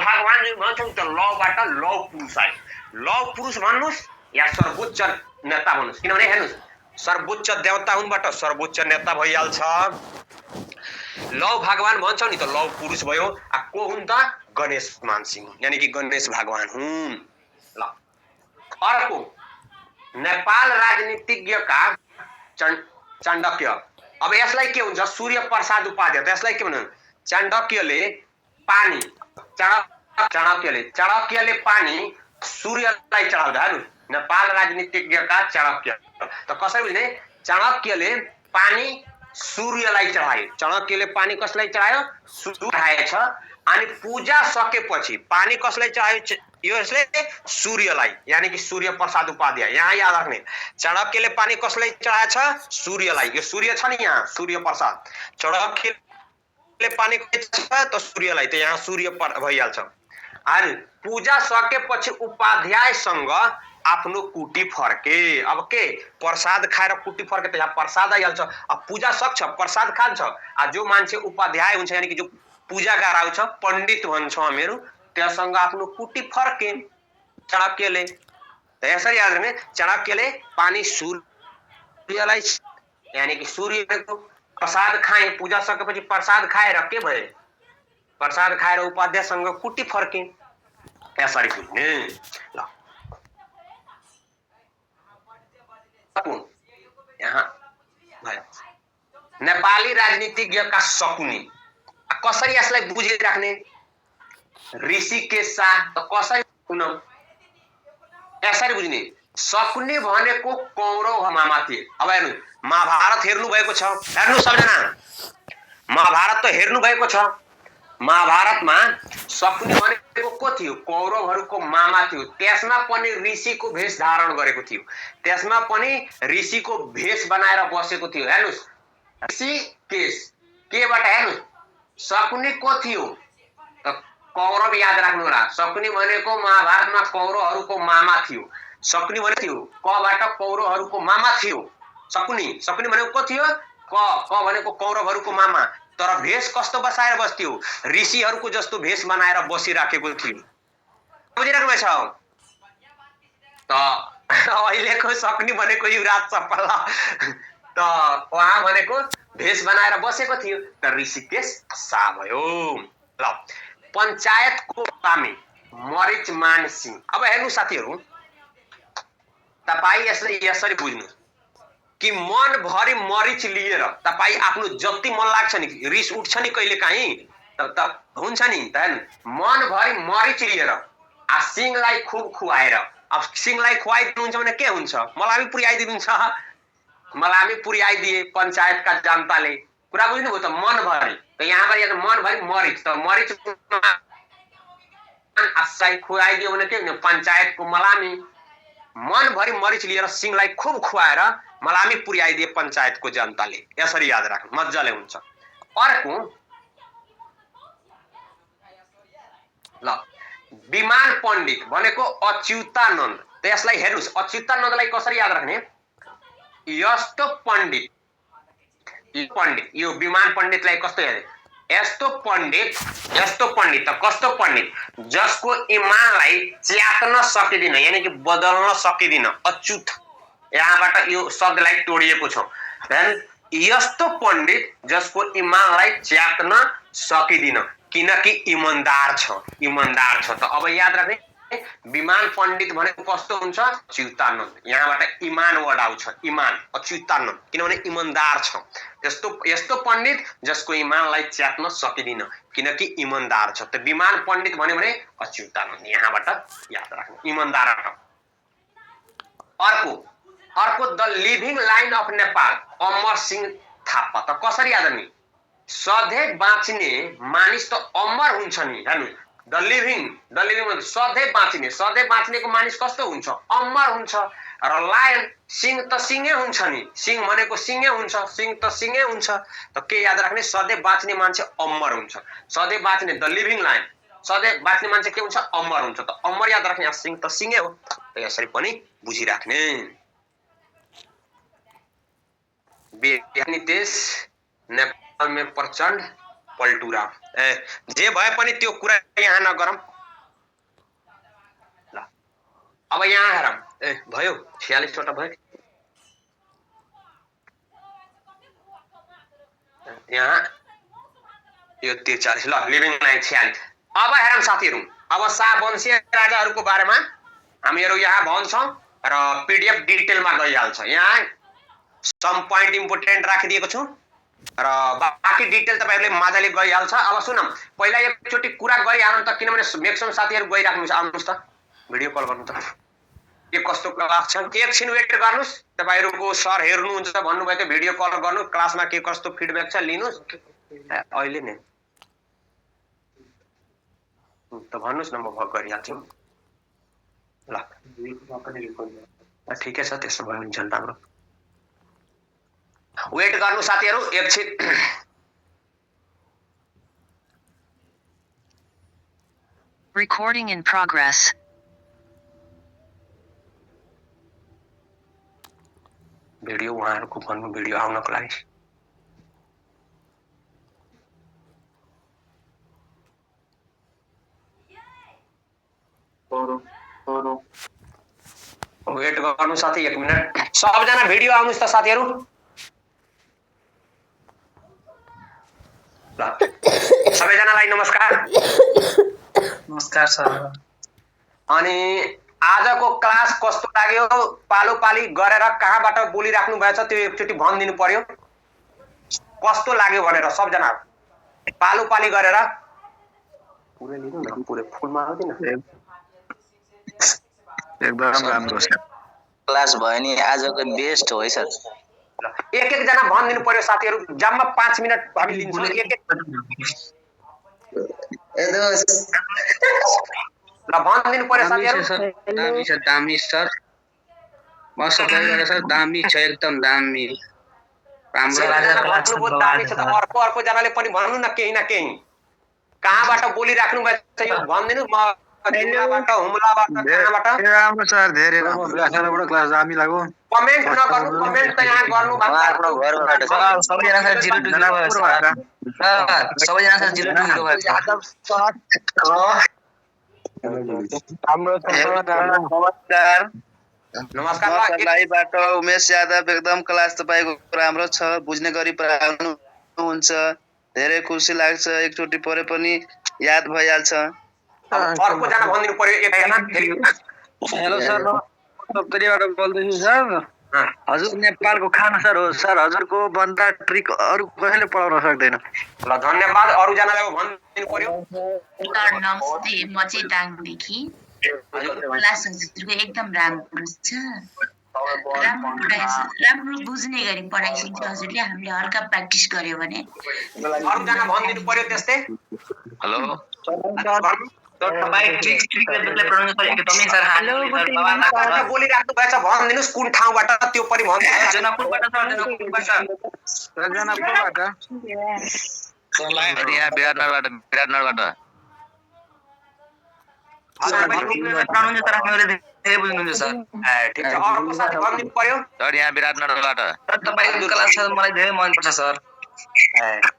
भगवान भन्छौँ त लौबाट लौ पुरुष आयो। लौ पुरुष भन्नुहोस् या सर्वोच्च नेता भन्नुहोस्। किनभने हेर्नुहोस् सर्वोच्च देवता हुनबाट सर्वोच्च नेता भइहाल्छ। लौ भगवान भन्छौँ नि त लौ पुरुष भयो। को हुन् त? गणेश मान सिंह, यानी कि गणेश भगवान हुन्। ल अर्को नेपाल राजनीतिज्ञका चाणक्य। अब यसलाई के हुन्छ? सूर्य प्रसाद उपाध्याय। त यसलाई के भन्छ? चाणक्यले पानी सूर्यलाई चढाउँदा। हेर्नु नेपाल राजनीतिज्ञका चाणक्य। त कसरी बुझ्ने? चाणक्यले पानी सूर्यलाई चढायो। चाणक्यले पानी कसलाई चढायो? सूर्यलाई छ। अनि पूजा सकेपछि पानी कसलाई चढायो? यसले सूर्यलाई, यानी कि सूर्य प्रसाद उपाध्याय। यहाँ याद राख्ने, चाणक्यले पानी कसलाई चढाएछ? सूर्यलाई। यो सूर्य छ नि यहाँ, सूर्य प्रसाद। चाणक्यले पानी त सूर्यलाई, त यहाँ सूर्य भइहाल्छ। अनि पूजा सकेपछि उपाध्यायसँग आफ्नो कुटी फर्के। अब के? प्रसाद खाएर कुटी फर्के, त यहाँ प्रसाद आइहाल्छ। अब पूजा सक्छ, प्रसाद खान्छ। जो मान्छे उपाध्याय हुन्छ, यानी कि जो पूजा गराउँछ, पण्डित भन्छौँ हामीहरू, त्यससँग आफ्नो कुटी फर्के चाणक्यले। त यसरी याद राख्ने, चाणक्यले पानी सूर्यलाई, यानी कि सूर्यको प्रसाद खाए। पूजा सकेपछि प्रसाद खाएर के भए? प्रसाद खाएर उपाध्यायसँग कुटी फर्के। यसरी बुझ्ने। ल यहाँ नेपाली राजनीतिज्ञका शकुनी। कसरी यसलाई बुझिराख्ने? ऋषिकेश शाह। त कसरी सुनौ? यसरी बुझ्ने, शकुनी भनेको कौरव मामा थिए। अब हेर्नु महाभारत हेर्नु भएको छ? हेर्नु सबजना, महाभारत त हेर्नु भएको छ। महाभारतमा शकुनी भनेको को थियो? कौरवहरूको मामा थियो। त्यसमा पनि ऋषिको भेष धारण गरेको थियो। त्यसमा पनि ऋषिको भेष बनाएर बसेको थियो। हेर्नुस् ऋषिकेश केबाट? हेर्नुस् शकुनी को थियो? त कौरव याद राख्नु होला। शकुनी भनेको महाभारतमा कौरवहरूको मामा थियो। शकुनी भनेको थियो कबाट? कौरवहरूको मामा थियो। शकुनी भनेको को थियो? क भनेको कौरवहरूको मामा। तर भेष कस्तो बसाएर बस्थ्यो? ऋषिहरूको जस्तो भेष बनाएर बसिराखेको थियो। बुझिराख्नु भएछ? त अहिलेको शकुनी भनेको युवराज चपला। त उहाँ भनेको भेष बनाएर बसेको थियो। त ऋषिकेश शाह भयो। ल पञ्चायतको कामी मरिच मान सिंह। अब हेर्नु साथीहरू, तपाईँ यसरी बुझ्नु कि मनभरि मरिच लिएर तपाईँ आफ्नो जति मन लाग्छ नि, रिस उठ्छ नि कहिले काहीँ, त हुन्छ नि त। हेर्नु मनभरि मरिच लिएर सिंहलाई खुब खुवाएर, अब सिंहलाई खुवाइदिनुहुन्छ भने के हुन्छ? मलाई पुर्याइदिनुहुन्छ। मलाई पुर्याइदिए पञ्चायतका जनताले। कुरा बुझ्नुभयो त? मनभरि। त यहाँबाट मनभरि मरिच, त मरिच आशाई खुवाइदियो भने के हुने पञ्चायतको मलामी मनभरि मरिच लिएर सिंहलाई खुब खुवाएर मलामी पुर्याइदिए पञ्चायतको जनताले यसरी याद राख्नु मज्जाले हुन्छ अर्को ल विमान पण्डित भनेको अच्युतानन्द त्यसलाई हेर्नुस् अच्युतानन्दलाई कसरी याद राख्ने यस्तो पण्डित यो विमान पण्डितलाई कस्तो याद यस्तो पण्डित त कस्तो पण्डित जसको इमानलाई च्यात्न सकिदिन यानी कि बदल्न सकिदिन अच्युत यहाँबाट यो शब्दलाई तोडिएको छ यस्तो पण्डित जसको इमानलाई च्यात्न सकिदिन किनकि इमानदार छ त अब याद राख्ने विमान पण्डित भनेको कस्तो हुन्छ अच्युतानन्द यहाँबाट इमान वर्ड आउँछ इमान अच्युतानन्द किनभने इमानदार छ यस्तो पण्डित जसको इमानलाई च्यात्न सकिदिन किनकि इमानदार छ त विमान पण्डित भन्यो भने अच्युतानन्द यहाँबाट याद राख्नु इमानदार अर्को the living line of Nepal Amar Singh Thapa त कसरी याद गर्ने सधैँ बाँच्ने मानिस त अमर हुन्छ नि हेर्नु द लिभिङ सधैँ बाँच्नेको मानिस कस्तो हुन्छ अमर हुन्छ र लायन सिंह त सिंहै हुन्छ नि सिंह भनेको सिंहै हुन्छ त के याद राख्ने सधैँ बाँच्ने मान्छे अमर हुन्छ सधैँ बाँच्ने द लिभिङ लायन सधैँ बाँच्ने मान्छे के हुन्छ अमर हुन्छ त अमर याद राख्ने सिंह त सिंहै हो त यसरी पनि बुझिराख्ने देश नेपाल में प्रचण्ड पल्टुरा जे भए पनि त्यो कुरा यहाँ नगरौँ ल अब यहाँ हेरौँ भयो 46 वटा भयो यहाँ यो 43 ल लिभिङ लाइन 46 अब हेरौँ साथीहरु अब शाहवंशीय राजाहरूको बारेमा हामीहरु यहाँ भन्छौं र पीडीएफ डिटेलमा गइहाल्छ यहाँ सम पॉइंट इम्पोर्टेन्ट राखिदिएको छु र बाँकी डिटेल तपाईहरुले मजाले गइहाल्छ अब सुनौं पहिला एकचोटी कुरा गरिहालौं त किनभने म्याक्सिमम साथीहरु गइराख्नुहुन्छ आउनुस् त भिडियो कल गर्नु त के कस्तो क्लास छ एकछिन वेट गर्नुस् तपाईहरुको सर हेर्नुहुन्छ भन्नुभयो त भिडियो कल गर्नु क्लासमा के कस्तो फिडब्याक छ लिनुस् अहिले नै त भन्नुस् न म भक गरिहाल्छु ल ठिकै छ त्यसो भए हुन्छ राम्रो वेट गर्नु साथीहरु एकछिन Recording in progress. भिडियो उहाँहरुको भन्नु भिडियो आउनको लागि वेट गर्नु साथी 1 मिनेट सबजना भिडियो आउनुस् त साथीहरु सबैजनालाई नमस्कार नमस्कार सर अनि आजको क्लास कस्तो लाग्यो पालोपाली गरेर कहाँबाट बोलिराख्नु भएछ त्यो एकचोटी भनिदिनु पर्यो कस्तो लाग्यो भनेर सबजना पालोपाली गरेर पुरै लिनु न पुरै फुलमा आउँदिन एकदम राम्रो छ क्लास भयो नि आजको बेस्ट हो है सर एक जना भनिदिनु पर्यो साथीहरु जम्मा 5 मिनेट हामी लिन्छौं ल भनिदिनु पर्यो साथीहरु दामी सर म सबै गरेर सर दामी छ एकदम दामी राम्रो भन्नुभयो दामी छ त अर्को जनाले पनि भन्नु न केही कहाँबाट बोलिराख्नु भएछ यो भनिदिनु म जुम्लाबाट हुम्लाबाट कहाँबाट राम्रो सर धेरै राम्रो क्लास दामी लाग्यो कमेन्ट नगर्नु कमेन्ट त यहाँ गर्नु आफ्नो घरबाट सबैजना सर 02 सबैजना सर 02 नमस्कार लाइभबाट उमेश यादव एकदम क्लास तपाईको राम्रो छ बुझ्ने गरी पढाउनु हुन्छ धेरै खुसी लाग्छ एकचोटी पढे पनि याद भइहाल्छ अर्को जना भनिदिनु पर्यो एकजना हेलो सर सप्तरीबाट बोल्दैछु सर हजुर नेपालको खाना सर हो सर हजुरको भन्दा ट्रिक अरु कसैले पढाउन सक्दैन ल धन्यवाद अरु जनालाई भनिदिनु पर्यो सर नमस्ते म चाहिँ दाङदेखि क्लास हजुरको एकदम राम्रो छ राम्रो बुझ्ने गरी पढाइसिन्छ हजुरले हामीले हल्का प्र्याक्टिस गर्यो भने अरु जना भनिदिनु पर्यो त्यस्तै हेलो तो तपाईँ ट्रिक बेसले पढाउनु सर एकदमै सर बाबाले बोली राख्नु भएछ भनिदिनुस् कुन ठाउँबाट त्यो पनि भनिदिनुस् जनकपुरबाट सर जनकपुरबाट यहाँ विराटनगरबाट पढाउनु सर हामीले धेरै बुझ्नुहुन्छ सर ठिक छ अर्को साथी भनिदिनु पर्यो सर यहाँ विराटनगरबाट तपाईको क्लास सर मलाई धेरै मन पर्छ सर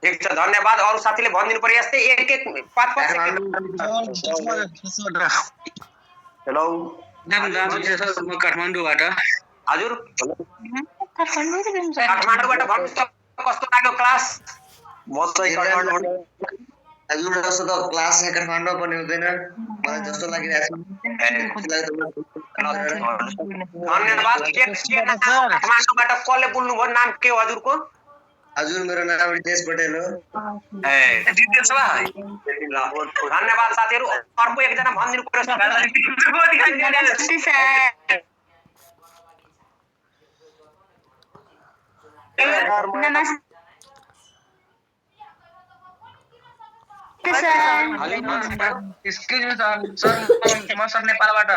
ठिक छ धन्यवाद अरु साथीले भनिदिनु पर्यो यस्तै एक 5 सेकेन्ड हेलो नाम सर म काठमाडौँबाट हजुर काठमाडौँबाट भन्नुस् त कस्तो लाग्यो क्लास म चाहिँ काठमाडौँबाट हजुर जस्तो त क्लास चाहिँ काठमाडौँ पनि हुँदैन मलाई जस्तो लागिरहेको धन्यवाद काठमाडौँबाट कसले बोल्नु भयो नाम के हो हजुरको हजुर मेरो नाम रितेश पटेल हो धन्यवाद साथीहरु अर्को एकजना भनिदिनु पर्यो एक्सक्यूज मी सर म सर नेपालबाट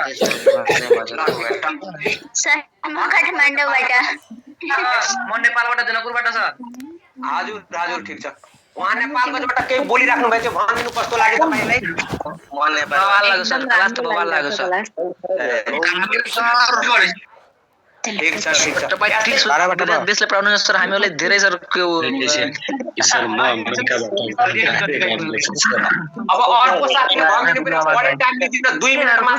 सर म काठमाडौँबाट म नेपालबाट जनकपुरबाट सर हजुर हजुर ठीक छ उहाँ नेपालबाट केही बोलिराख्नु भएको थियो भनिदिनु कस्तो लाग्यो तपाईलाई म नेपाल लाग्यो सर क्लास त बवाल लाग्यो सर ठीक छ तपाई ट्रिक बेसले पढाउनु सर हामीलाई धेरै सर सर म अब अर्को साथीले भनिदिनु पर्यो बढी टाइम दिदिन 2 मिनेटमा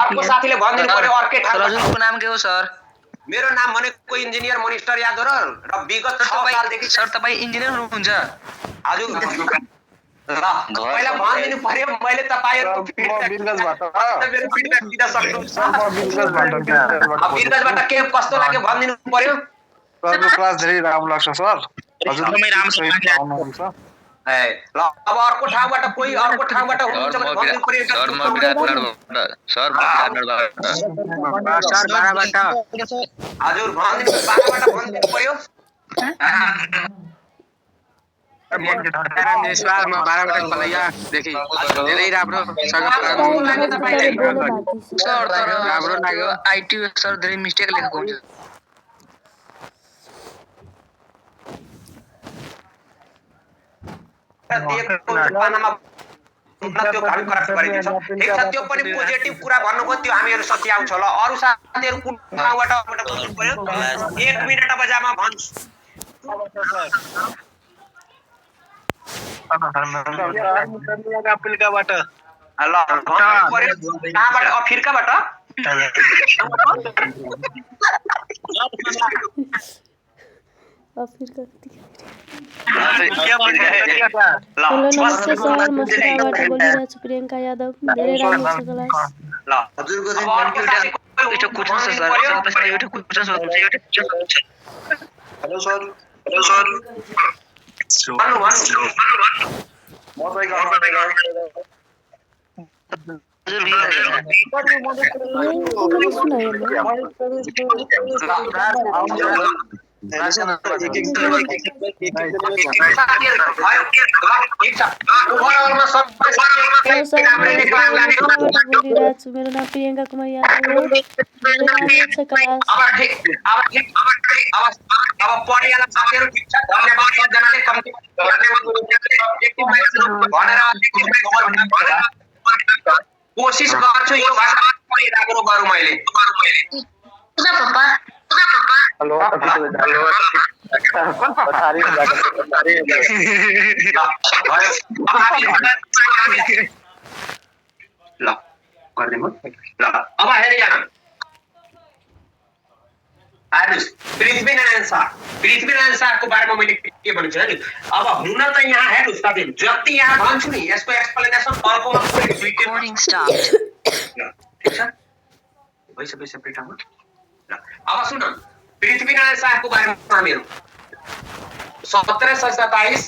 अर्को साथीले भनिदिनु पर्यो अर्कै ठाउँ हजुरको नाम के हो सर मेरो नाम भनेको इन्जिनियर मनिस्टर यादव र विगत 6 सालदेखि सर तपाई इन्जिनियर हुनुहुन्छ हजुर ल पहिला भनिदिनु पर्यो मैले तपाईहरुको बिरगजबाट मेरो फिडब्याक दिन सक्छु अब बिरगजबाट के कस्तो लाग्यो भनिदिनु पर्यो सरको क्लास धेरै राम्रो लाग्छ सर हजुर एकदमै राम्रो हुनुहुन्छ ल अब अर्को ठाउँबाट कोही अर्को ठाउँबाट हुनुहुन्छ भने भनिदिनु पर्यो सर म विराटनगरबाट सर बाराबाट हजुर भनिदिनु बाराबाट भनिदिनु पर्यो धेरै राम्रो लाग्यो आईटी सर धेरै मिस्टेक लेखेको हुन्छ दिएको पानामा त्यो हामी करेक्ट गरिदिन्छ ठीक छ त्यो पनि पोजिटिभ कुरा भन्नुभयो त्यो हामीहरु सच्याउँछ ल अरु साथीहरु कुन ठाउँबाट बुझ्नु पर्यो 1 मिनेट बजामा भन्छु अफ्रिकाबाट ल भन्नु पर्यो कहाँबाट अफ्रिकाबाट हेलो नमस्ते सर मस्ताबाट बोलिरहेको छु प्रियङ्का यादव धेरै राम्रो छ क्लास ल हजुरको अब अर्को साथी कोही एउटा क्वेशन छ सर तपाईलाई एउटा क्वेशन छ हेलो सर भन्नु म मेरो नाम प्रियङ्का कुमार यादव हो धेरै राम्रो छ क्लास अब पढियाला साथीहरु ठीक छ धन्यवाद सबजनाले कम्ती भनेर कोशिश गर्छु यो भाषा पनि राम्रो गरौँ मैले हेलो ल गर्दिनु ल अब हेरिया हेर्नुस् पृथ्वीनारायण शाहको बारेमा मैले के भन्छु नि अब हुन त यहाँ हेर्नुस् तपाईं जति यहाँ भन्छु नि यसको एक्सप्लेनेसन अर्कोमा Recording stopped. ठीक छ भइसक्यो सेपरेट ठाउँमा ल अब सुन पृथ्वीनारायण शाहको बारेमा हामीहरु 1727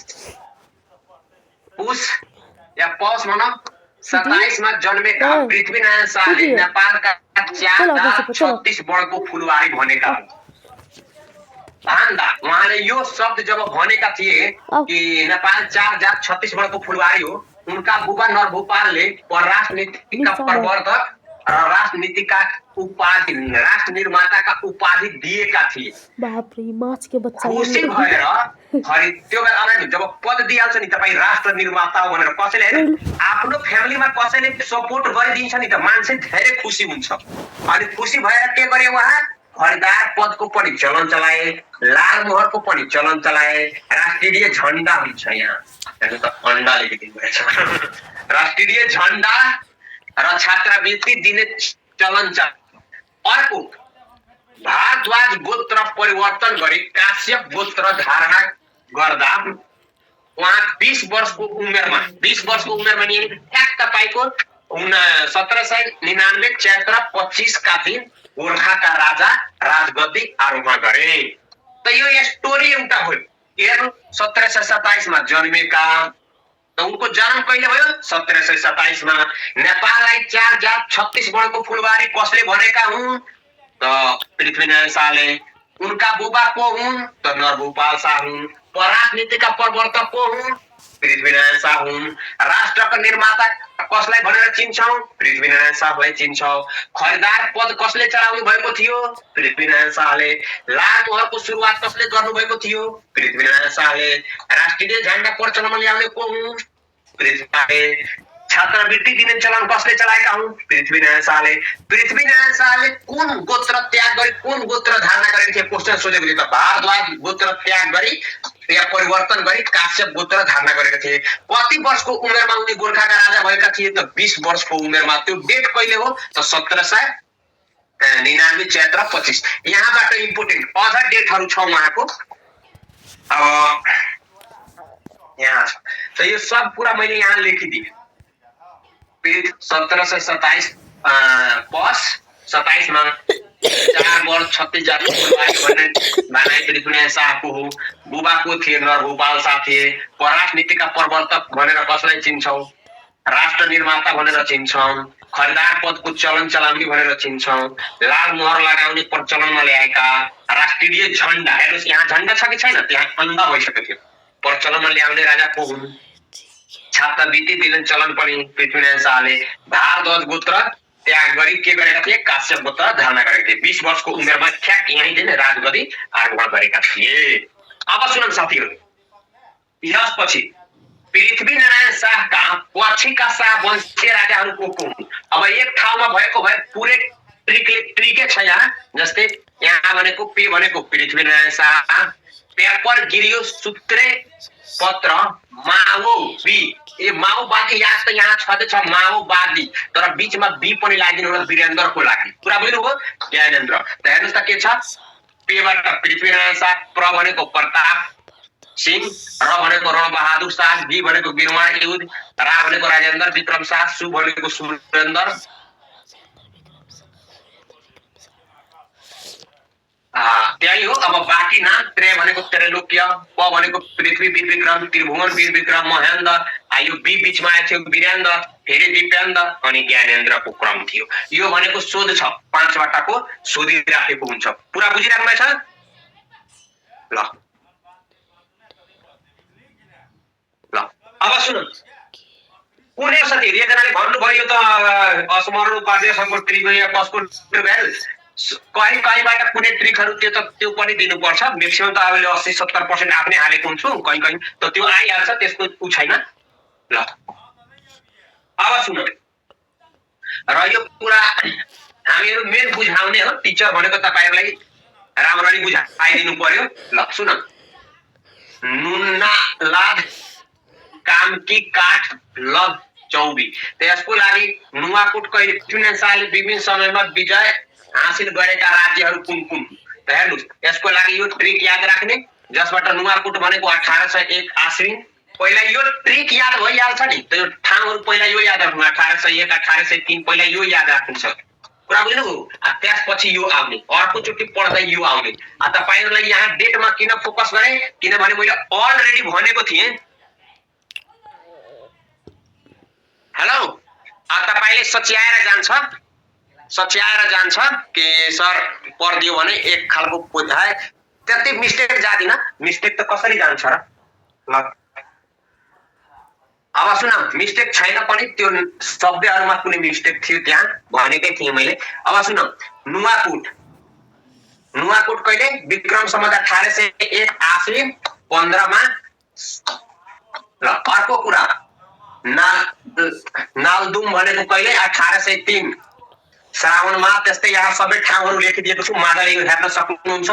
पुस या पौष भनौं 27 मा जन्मेका पृथ्वीनारायण शाहले नेपालका 36 वर्गको फुलवारी भनेका भन्दा उहाँले यो शब्द जब भनेका थिए कि नेपाल 4036 वर्गको फुलवारी हो उनका बुबा नरभूपालले परराष्ट्र नीति का प्रवर्तक र राष्ट्र नीति का उपाधि राष्ट्र निर्माता का उपाधि दिएका थिए। बाप रे माछ के बच्चा खुसी भएर त्यो बेला जब पद दिइहाल्छ नि तपाईँ राष्ट्र निर्माता हो भनेर कसैले हैन आफ्नो फ्यामिलीमा कसैले सपोर्ट गरिदिन्छ नि त मान्छे धेरै खुसी हुन्छ। अनि खुसी भएर के गरे उहाँ खरिदार पदको पनि चलन चलाए, लाल मोहरको पनि चलन चलाए, राष्ट्रिय झण्डा हुन्छ यहाँ हेर्नु त अन्डा लेखिदिनु भएछ राष्ट्रिय झण्डा र छात्रवृत्ति दिने चलन चलाए। अर्को भारद्वाज गोत्र परिवर्तन गरी काश्यप गोत्र धारणा गर्दा उहाँ 20 वर्षको उमेरमा नि ठ्याक्क तपाईँको 1799 चैत्र 25 का दिन गोर्खाका राजा राजगद्दी आरोहण गरे। त यो स्टोरी एउटा हो। हेर्नु 1727 मा जन्मेका त उनको जन्म कहिले भयो 1727 मा। नेपाललाई 4 जात 36 वर्णको फुलबारी कसले भनेका हुन् त पृथ्वीनारायण शाहले। उनका बुबा को हुन् त नरभूपाल शाह हुन्। पराष्ट्र नीतिका प्रवर्तक को हुन् पृथ्वीनारायण शाह हुन्। राष्ट्रका निर्माता कसलाई भनेर चिन्छौं पृथ्वीनारायण शाहलाई चिन्छौं। खरिदार पद कसले चलाउनु भएको थियो पृथ्वीनारायण शाहले। लाल मोहरको सुरुवात कसले गर्नु भएको थियो पृथ्वीनारायण शाहले। राष्ट्रिय झण्डा प्रचलनमा ल्याउने को हुन् पृथ्वीनारायण। छात्रवृत्ति दिने चलन कसले चलाएका हुन् पृथ्वीनारायण शाहले। पृथ्वीनारायण शाहले कुन गोत्र त्याग गरी कुन गोत्र धारणा गरेका थिए क्वेशन सोधेको थियो त भारद्वाज गोत्र त्याग गरी या परिवर्तन गरी काश्यप गोत्र धारणा गरेका थिए। कति वर्षको उमेरमा उनी गोर्खाका राजा भएका थिए त 20 वर्षको उमेरमा। त्यो डेट कहिले हो त 1799 चैत्र 25। यहाँबाट इम्पोर्टेन्ट अझ डेटहरु छ उहाँको। अब यहाँ छ त यो सब कुरा मैले यहाँ लेखिदिए। 1727 पस 27 मा 4 वर्ष 36 जाति भन्ने बनाए पृथ्वीनारायण शाहको हो। बुबा को थिए नरभूपाल शाह थिए। पराष्ट्र नीतिका प्रवर्तक भनेर कसलाई चिन्छौं राष्ट्र निर्माता भनेर चिन्छौं। खरिदार पदको चलन चलाउने भनेर चिन्छौं। लाल मोहर लगाउने प्रचलनमा ल्याएका। राष्ट्रिय झण्डा हेर्नुस् यहाँ झण्डा छ कि छैन त्यहाँ अन्ध भइसकेको थियो। प्रचलनमा ल्याउने राजा को हुन्। छात्रवृत्ति दिने चलन पनि पृथ्वीनारायण शाहले। भारद्वाज गोत्र त्याग गरी के गरेका थिए काश्यप गोत्र धारणा गरेका थिए। 20 वर्षको उमेरमा ठ्याक यही दिन राजगद्दी आरोहण गरेका थिए। अब सुनौं साथीहरु यसपछि पृथ्वीनारायण शाहका पछिका शाह वंशीय राजाहरु को हुन्। अब एक ठाउँमा भएको भए पुरै ट्रिकै छ यहाँ। जस्तै यहाँ भनेको पे भनेको पृथ्वीनारायण शाह। पेपर गिरियो सूत्रे पत्र माओवी ए माओवादी याद त यहाँ छँदैछ माओवादी तर बीचमा बी पनि लागिनु र वीरेन्द्रको लागि कुरा बुझ्नुभयो ज्ञानेन्द्र। त हेर्नुस् त के छ पेबाट पृथ्वीनारायण शाह प्र भनेको प्रताप सिंह र भनेको रणबहादुर शाह बी भनेको गिरवाण युद्ध रा भनेको राजेन्द्र विक्रम शाह सु भनेको सुरेन्द्र त्यही हो। अब बाँकी नाम त्रे भनेको त्रैलोक्य प भनेको पृथ्वी वीर विक्रम त्रिभुवन वीर विक्रम महेन्द्र आयो बी बीचमा आएको थियो वीरेन्द्र फेरि दिपेन्द्र अनि ज्ञानेन्द्रको क्रम थियो। यो भनेको शोध छ 5 वटाको सोधिराखेको हुन्छ। पुरा बुझिराख्नु छ ल ल। अब सुन्नु कुनै साथीहरु एकजनाले भन्नुभयो त अस्मरण उपाध्याय संकट त्रिकोणीय कसको भ्यालु कहीँबाट कुनै ट्रिकहरु त्यो पनि दिनुपर्छ। म्याक्सिमम त अहिले 80-70% आफ्नै हालेको हुन्छु कहीँ त त्यो आइहाल्छ त्यसको उ छैन ल। अब सुन्नु र यो कुरा हामीहरु मेन बुझाउने हो। टिचर भनेको तपाईहरुलाई राम्ररी बुझाइदिनु पर्यो ल। सुन नुन्ना लाद काम की काठ लग चौबी त्यसको लागि नुवाकोट कहिले पृथ्वीनारायण शाहले विभिन्न समयमा विजय हासिल गरेका राज्यहरु कुन कुन त हेर्नुस्। यसको लागि यो ट्रिक याद राख्ने जसबाट नुवाकोट भनेको 1801 आश्विन। पहिला यो ट्रिक याद भइहाल्छ नि त यो ठाउँहरु पहिला यो याद राख्नु 1801 1803 पहिला यो याद राख्नुहुन्छ कुरा बुझ्नुभयो। त्यसपछि यो आउने अर्को चोटी पढ्दै यो आउने। तपाईहरुलाई यहाँ डेटमा किन फोकस गरे किनभने मैले अलरेडी भनेको थिए हेलो तपाईले सच्याएर जान्छ कि सर पढ्दियो भने एक खालको बुझाए त्यति मिस्टेक जादिन। मिस्टेक त कसरी जान्छ र ल। अब सुन मिस्टेक छैन पनि त्यो शब्दहरुमा कुनै मिस्टेक थियो त्यहाँ भनेकै थिएँ मैले। अब सुन नुवाकोट कहिले विक्रम सम्वत 1801 आश्विन 15 मा ल अर्को कुरा नालदुम भनेको कहिले 1803 श्रावणमा। त्यस्तै यहाँ सबै ठाउँहरु लेखिदिएको छु मादले यो हेर्न सक्नुहुन्छ।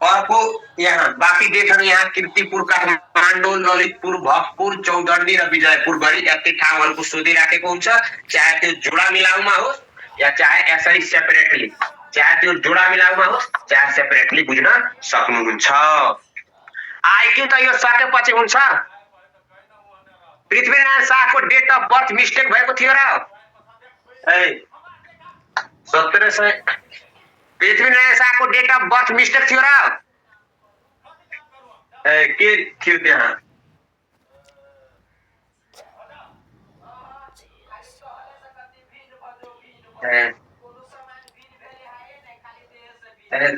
अर्को यहाँ बाँकी डेटहरु यहाँ कीर्तिपुर काठमाडौँ ललितपुर भक्तपुर चौदण्डी र विजयपुर गरी यति ठाउँहरुको सोधिराखेको हुन्छ। चाहे त्यो जोडा मिलाउमा होस् या चाहे यसरी सेपरेटली, चाहे त्यो जोडा मिलाउमा होस् चाहे सेपरेटली बुझ्न सक्नुहुन्छ। आइक्यू त यो सकेपछि हुन्छ। पृथ्वीनारायण शाहको डेट अफ बर्थ मिस्टेक भएको थियो र 1700 पृथ्वीनारायण शाहको डेट अफ बर्थ मिस्टेक थियो र के थियो त्यहाँ?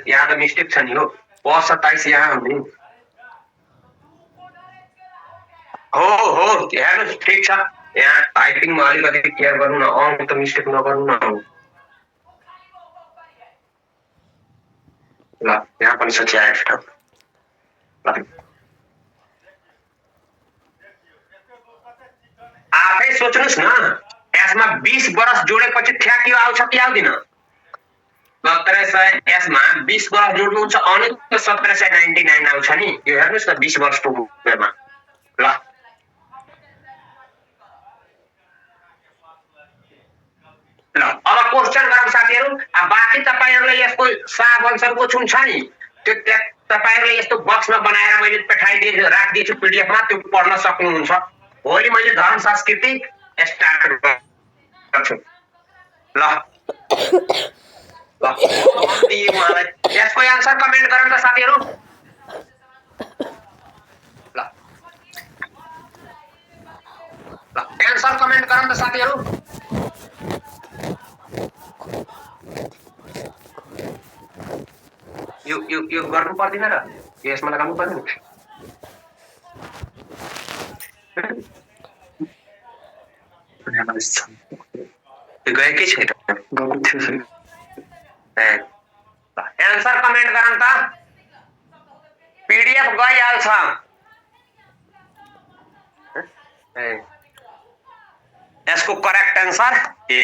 यहाँ त मिस्टेक छ नि हो 27 यहाँ हुने हो हेर्नुहोस् ठिक छ। यहाँ टाइपिङमा अलिकति केयर गर्नु न, अंक त मिस्टेक नगर्नु न। ल यहाँ पनि छ च्याट आफै सोच्नुस् न यसमा 20 वर्ष जोडेपछि ठ्याक यो आउँछ कि आउँदैन? 1700 यसमा 20 वर्ष जोड्नुहुन्छ अनि 1799 आउँछ नि। यो हेर्नुस् न 20 वर्षको उमेरमा। ल अब क्वेशन गरौँ साथीहरु। बाँकी तपाईहरुले यसको साग आन्सरको छुन छ नि त्यो तपाईहरुले यस्तो बक्समा बनाएर मैले पठाइदिए राखिदिन्छु पीडीएफ मा, त्यो पढ्न सक्नुहुन्छ। भोलि मैले धर्म संस्कृति स्टार्ट गर्छु। ल यसको आन्सर कमेन्ट गरौँ त साथीहरु। ल आन्सर कमेन्ट गरौँ त साथीहरु। यो गर्नु पर्दैन र यसमा लगाउनु पर्दैन। गएकै छैन आन्सर कमेन्ट गरौँ त। पीडीएफ गइहाल्छ। यसको करेक्ट आन्सर ए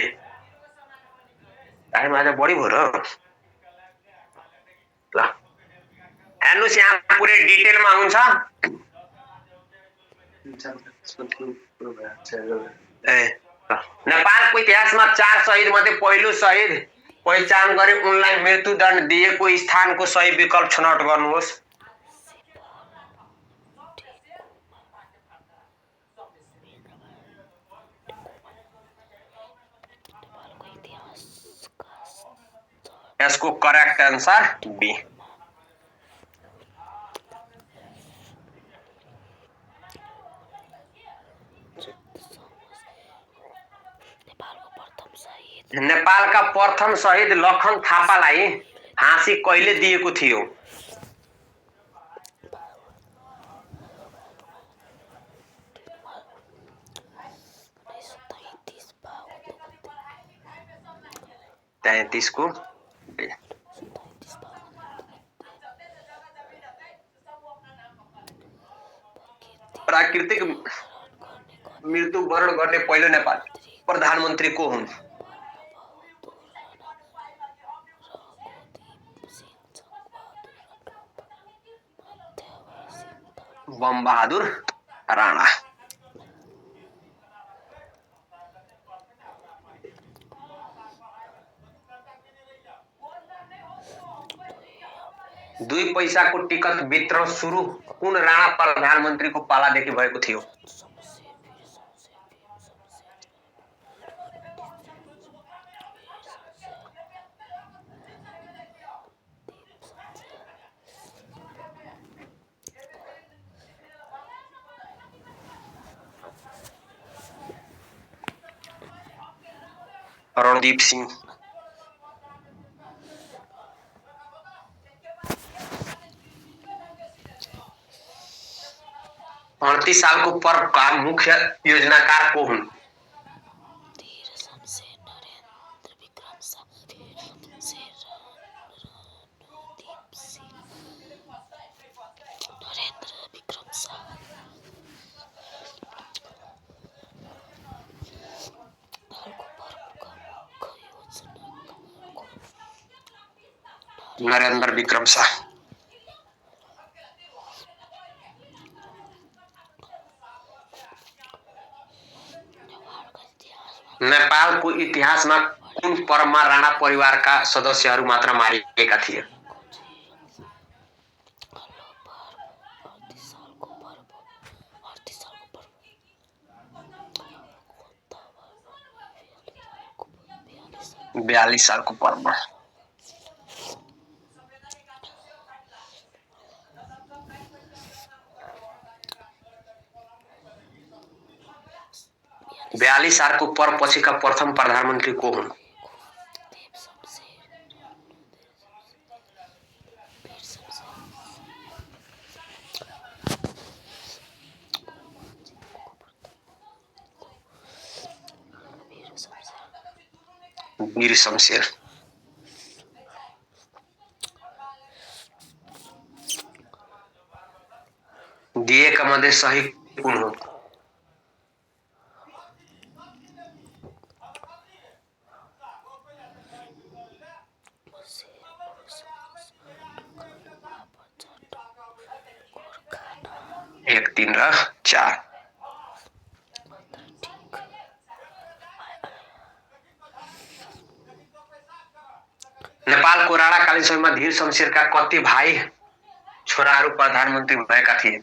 टाइम आज बढी भयो र। ल हेर्नुस् यहाँ पुरै डिटेलमा हुन्छ। नेपालको इतिहासमा 4 शहीद मध्ये पहिलो शहीद पहिचान गरी उनलाई मृत्युदण्ड दिएको स्थानको सही विकल्प छनौट गर्नुहोस्। यसको करेक्ट आन्सर बी। नेपालका प्रथम शहीद लखन थापालाई फाँसी कहिले दिएको थियो? को प्राकृतिक मृत्यु वरण गर्ने पहिलो नेपाली प्रधानमन्त्री को हुन्? बम बहादुर राणा। दुई पैसाको टिकट वितरण सुरु कुन राणा प्रधानमन्त्रीको पालादेखि भएको थियो? रणदीप सिंह। 38 साल को पर्व का मुख्य योजनाकार को हुन्? धीर शमशेर, नरेंद्र विक्रम शाह, वीर शमशेर, रणदीप सिंह, नरेंद्र विक्रम शाह। हालको पर्वका मुख्य योजनाकार को नरेंद्र विक्रम शाह। नेपालको इतिहासमा कुन पर्वमा राणा परिवारका सदस्यहरू मात्र मारिएका थिए? बयालीस सालको पर्वमा। बयालीस सालको पर्व पछिका प्रथम प्रधानमन्त्री को हुन्? वीर शमशेर। दिएका मध्ये सही कुन हो? एक, 3 र 4। नेपालको राणाकालीन समयमा धीर शमशेरका कति भाइ छोराहरू प्रधानमन्त्री भएका थिए?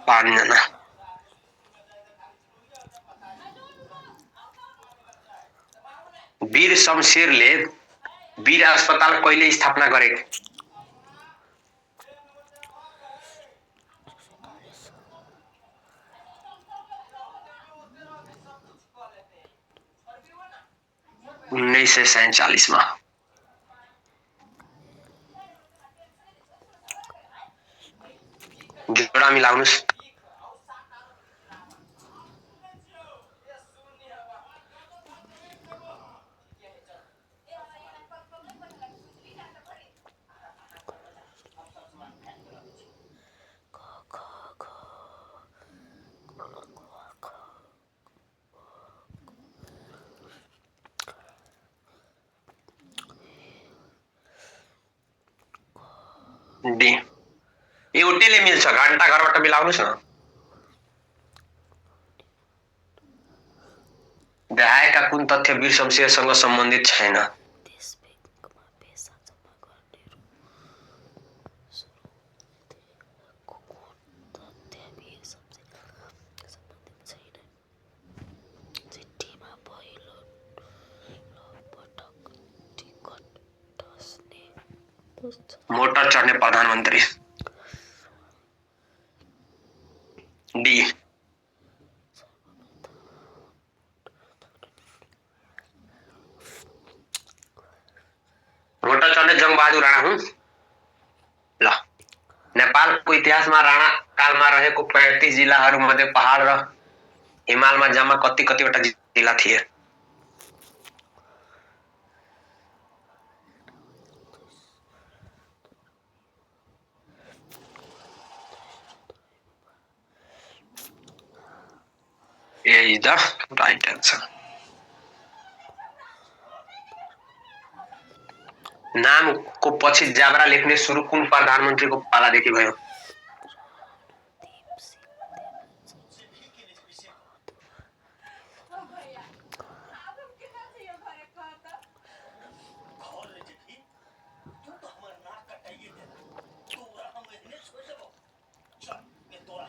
पाँचजना। वीर शमशेरले वीर अस्पताल कहिले स्थापना गरे? उन्नाइस सय 47 मा। जोडा मिलाउनुस्। डी एउटैले मिल्छ, घण्टा घरबाट मिलाउनुस् न। देहायका कुन तथ्य वीर शमशेरसँग सम्बन्धित छैन? मोटर चढ्ने प्रधानमन्त्री। डी मोटर चढ्ने जङ्गबहादुर राणा हुन्। ल, नेपालको इतिहासमा राणा कालमा रहेको 35 जिल्लाहरू मध्ये पहाड र हिमालमा जम्मा कतिवटा जिल्ला थिए? A is the right answer. नामको पछि जाबरा लेख्ने सुरु कुन प्रधानमन्त्रीको पालादेखि भयो?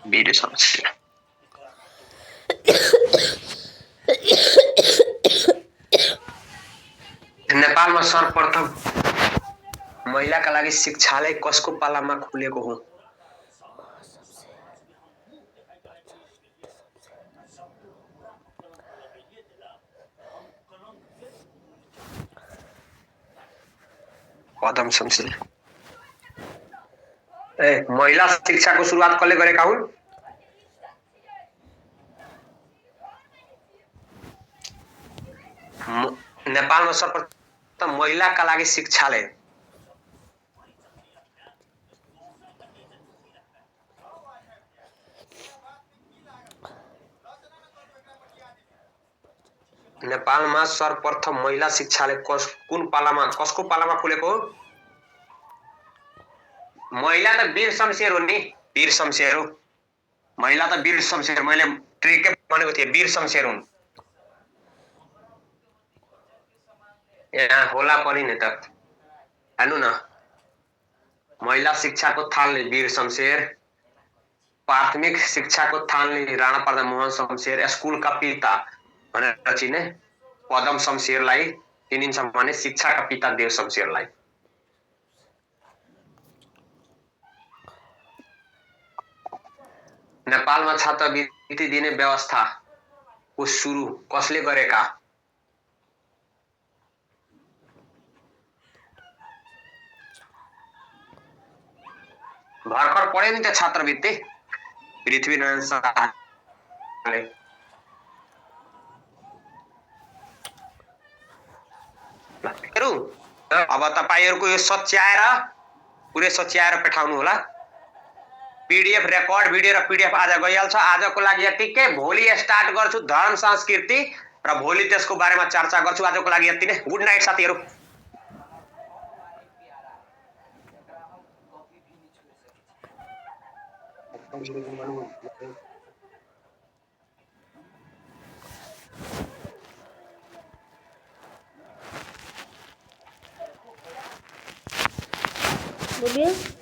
वीर शमशेर। नेपालमा सर्वप्रथम महिलाका लागि शिक्षालय कसको पालामा खुलेको हो? कदम शमशेर ए महिला शिक्षाको सुरुवात कसले गरेका हुन् नेपालमा सर्वप्रथम महिलाका लागि शिक्षालय नेपालमा सर्वप्रथम महिला शिक्षालय कुन पालामा कसको पालामा खुलेको हो महिला त वीर शमशेर हो नि वीर शमशेर हो महिला त वीर शमशेर मैले ट्रिकै भनेको थिएँ वीर शमशेर हुन् यहाँ होला पनि नि त हेर्नु न महिला शिक्षाको थाल्ने वीर शमशेर प्राथमिक शिक्षाको थाल्ने राणा प्रताप मोहन शमशेर स्कुलका पिता भनेर चिने पदम शमशेरलाई चिनिन्छ भने शिक्षाका पिता देव शमशेरलाई नेपालमा छात्रवृत्ति दिने व्यवस्थाको सुरु कसले गरेका भर्खर पढ्यो नि त छात्रवृत्ति पृथ्वीनारायण शाहले अब तपाईहरुको यो सच्याएर पुरै सच्याएर पठाउनु होला पीडीएफ रेकर्ड भिडियो र पीडीएफ आज गइहाल्छ आजको लागि यतिकै भोलि स्टार्ट गर्छु धर्म संस्कृति र भोलि त्यसको बारेमा चर्चा गर्छु आजको लागि यति नै गुड नाइट साथीहरु बोलिए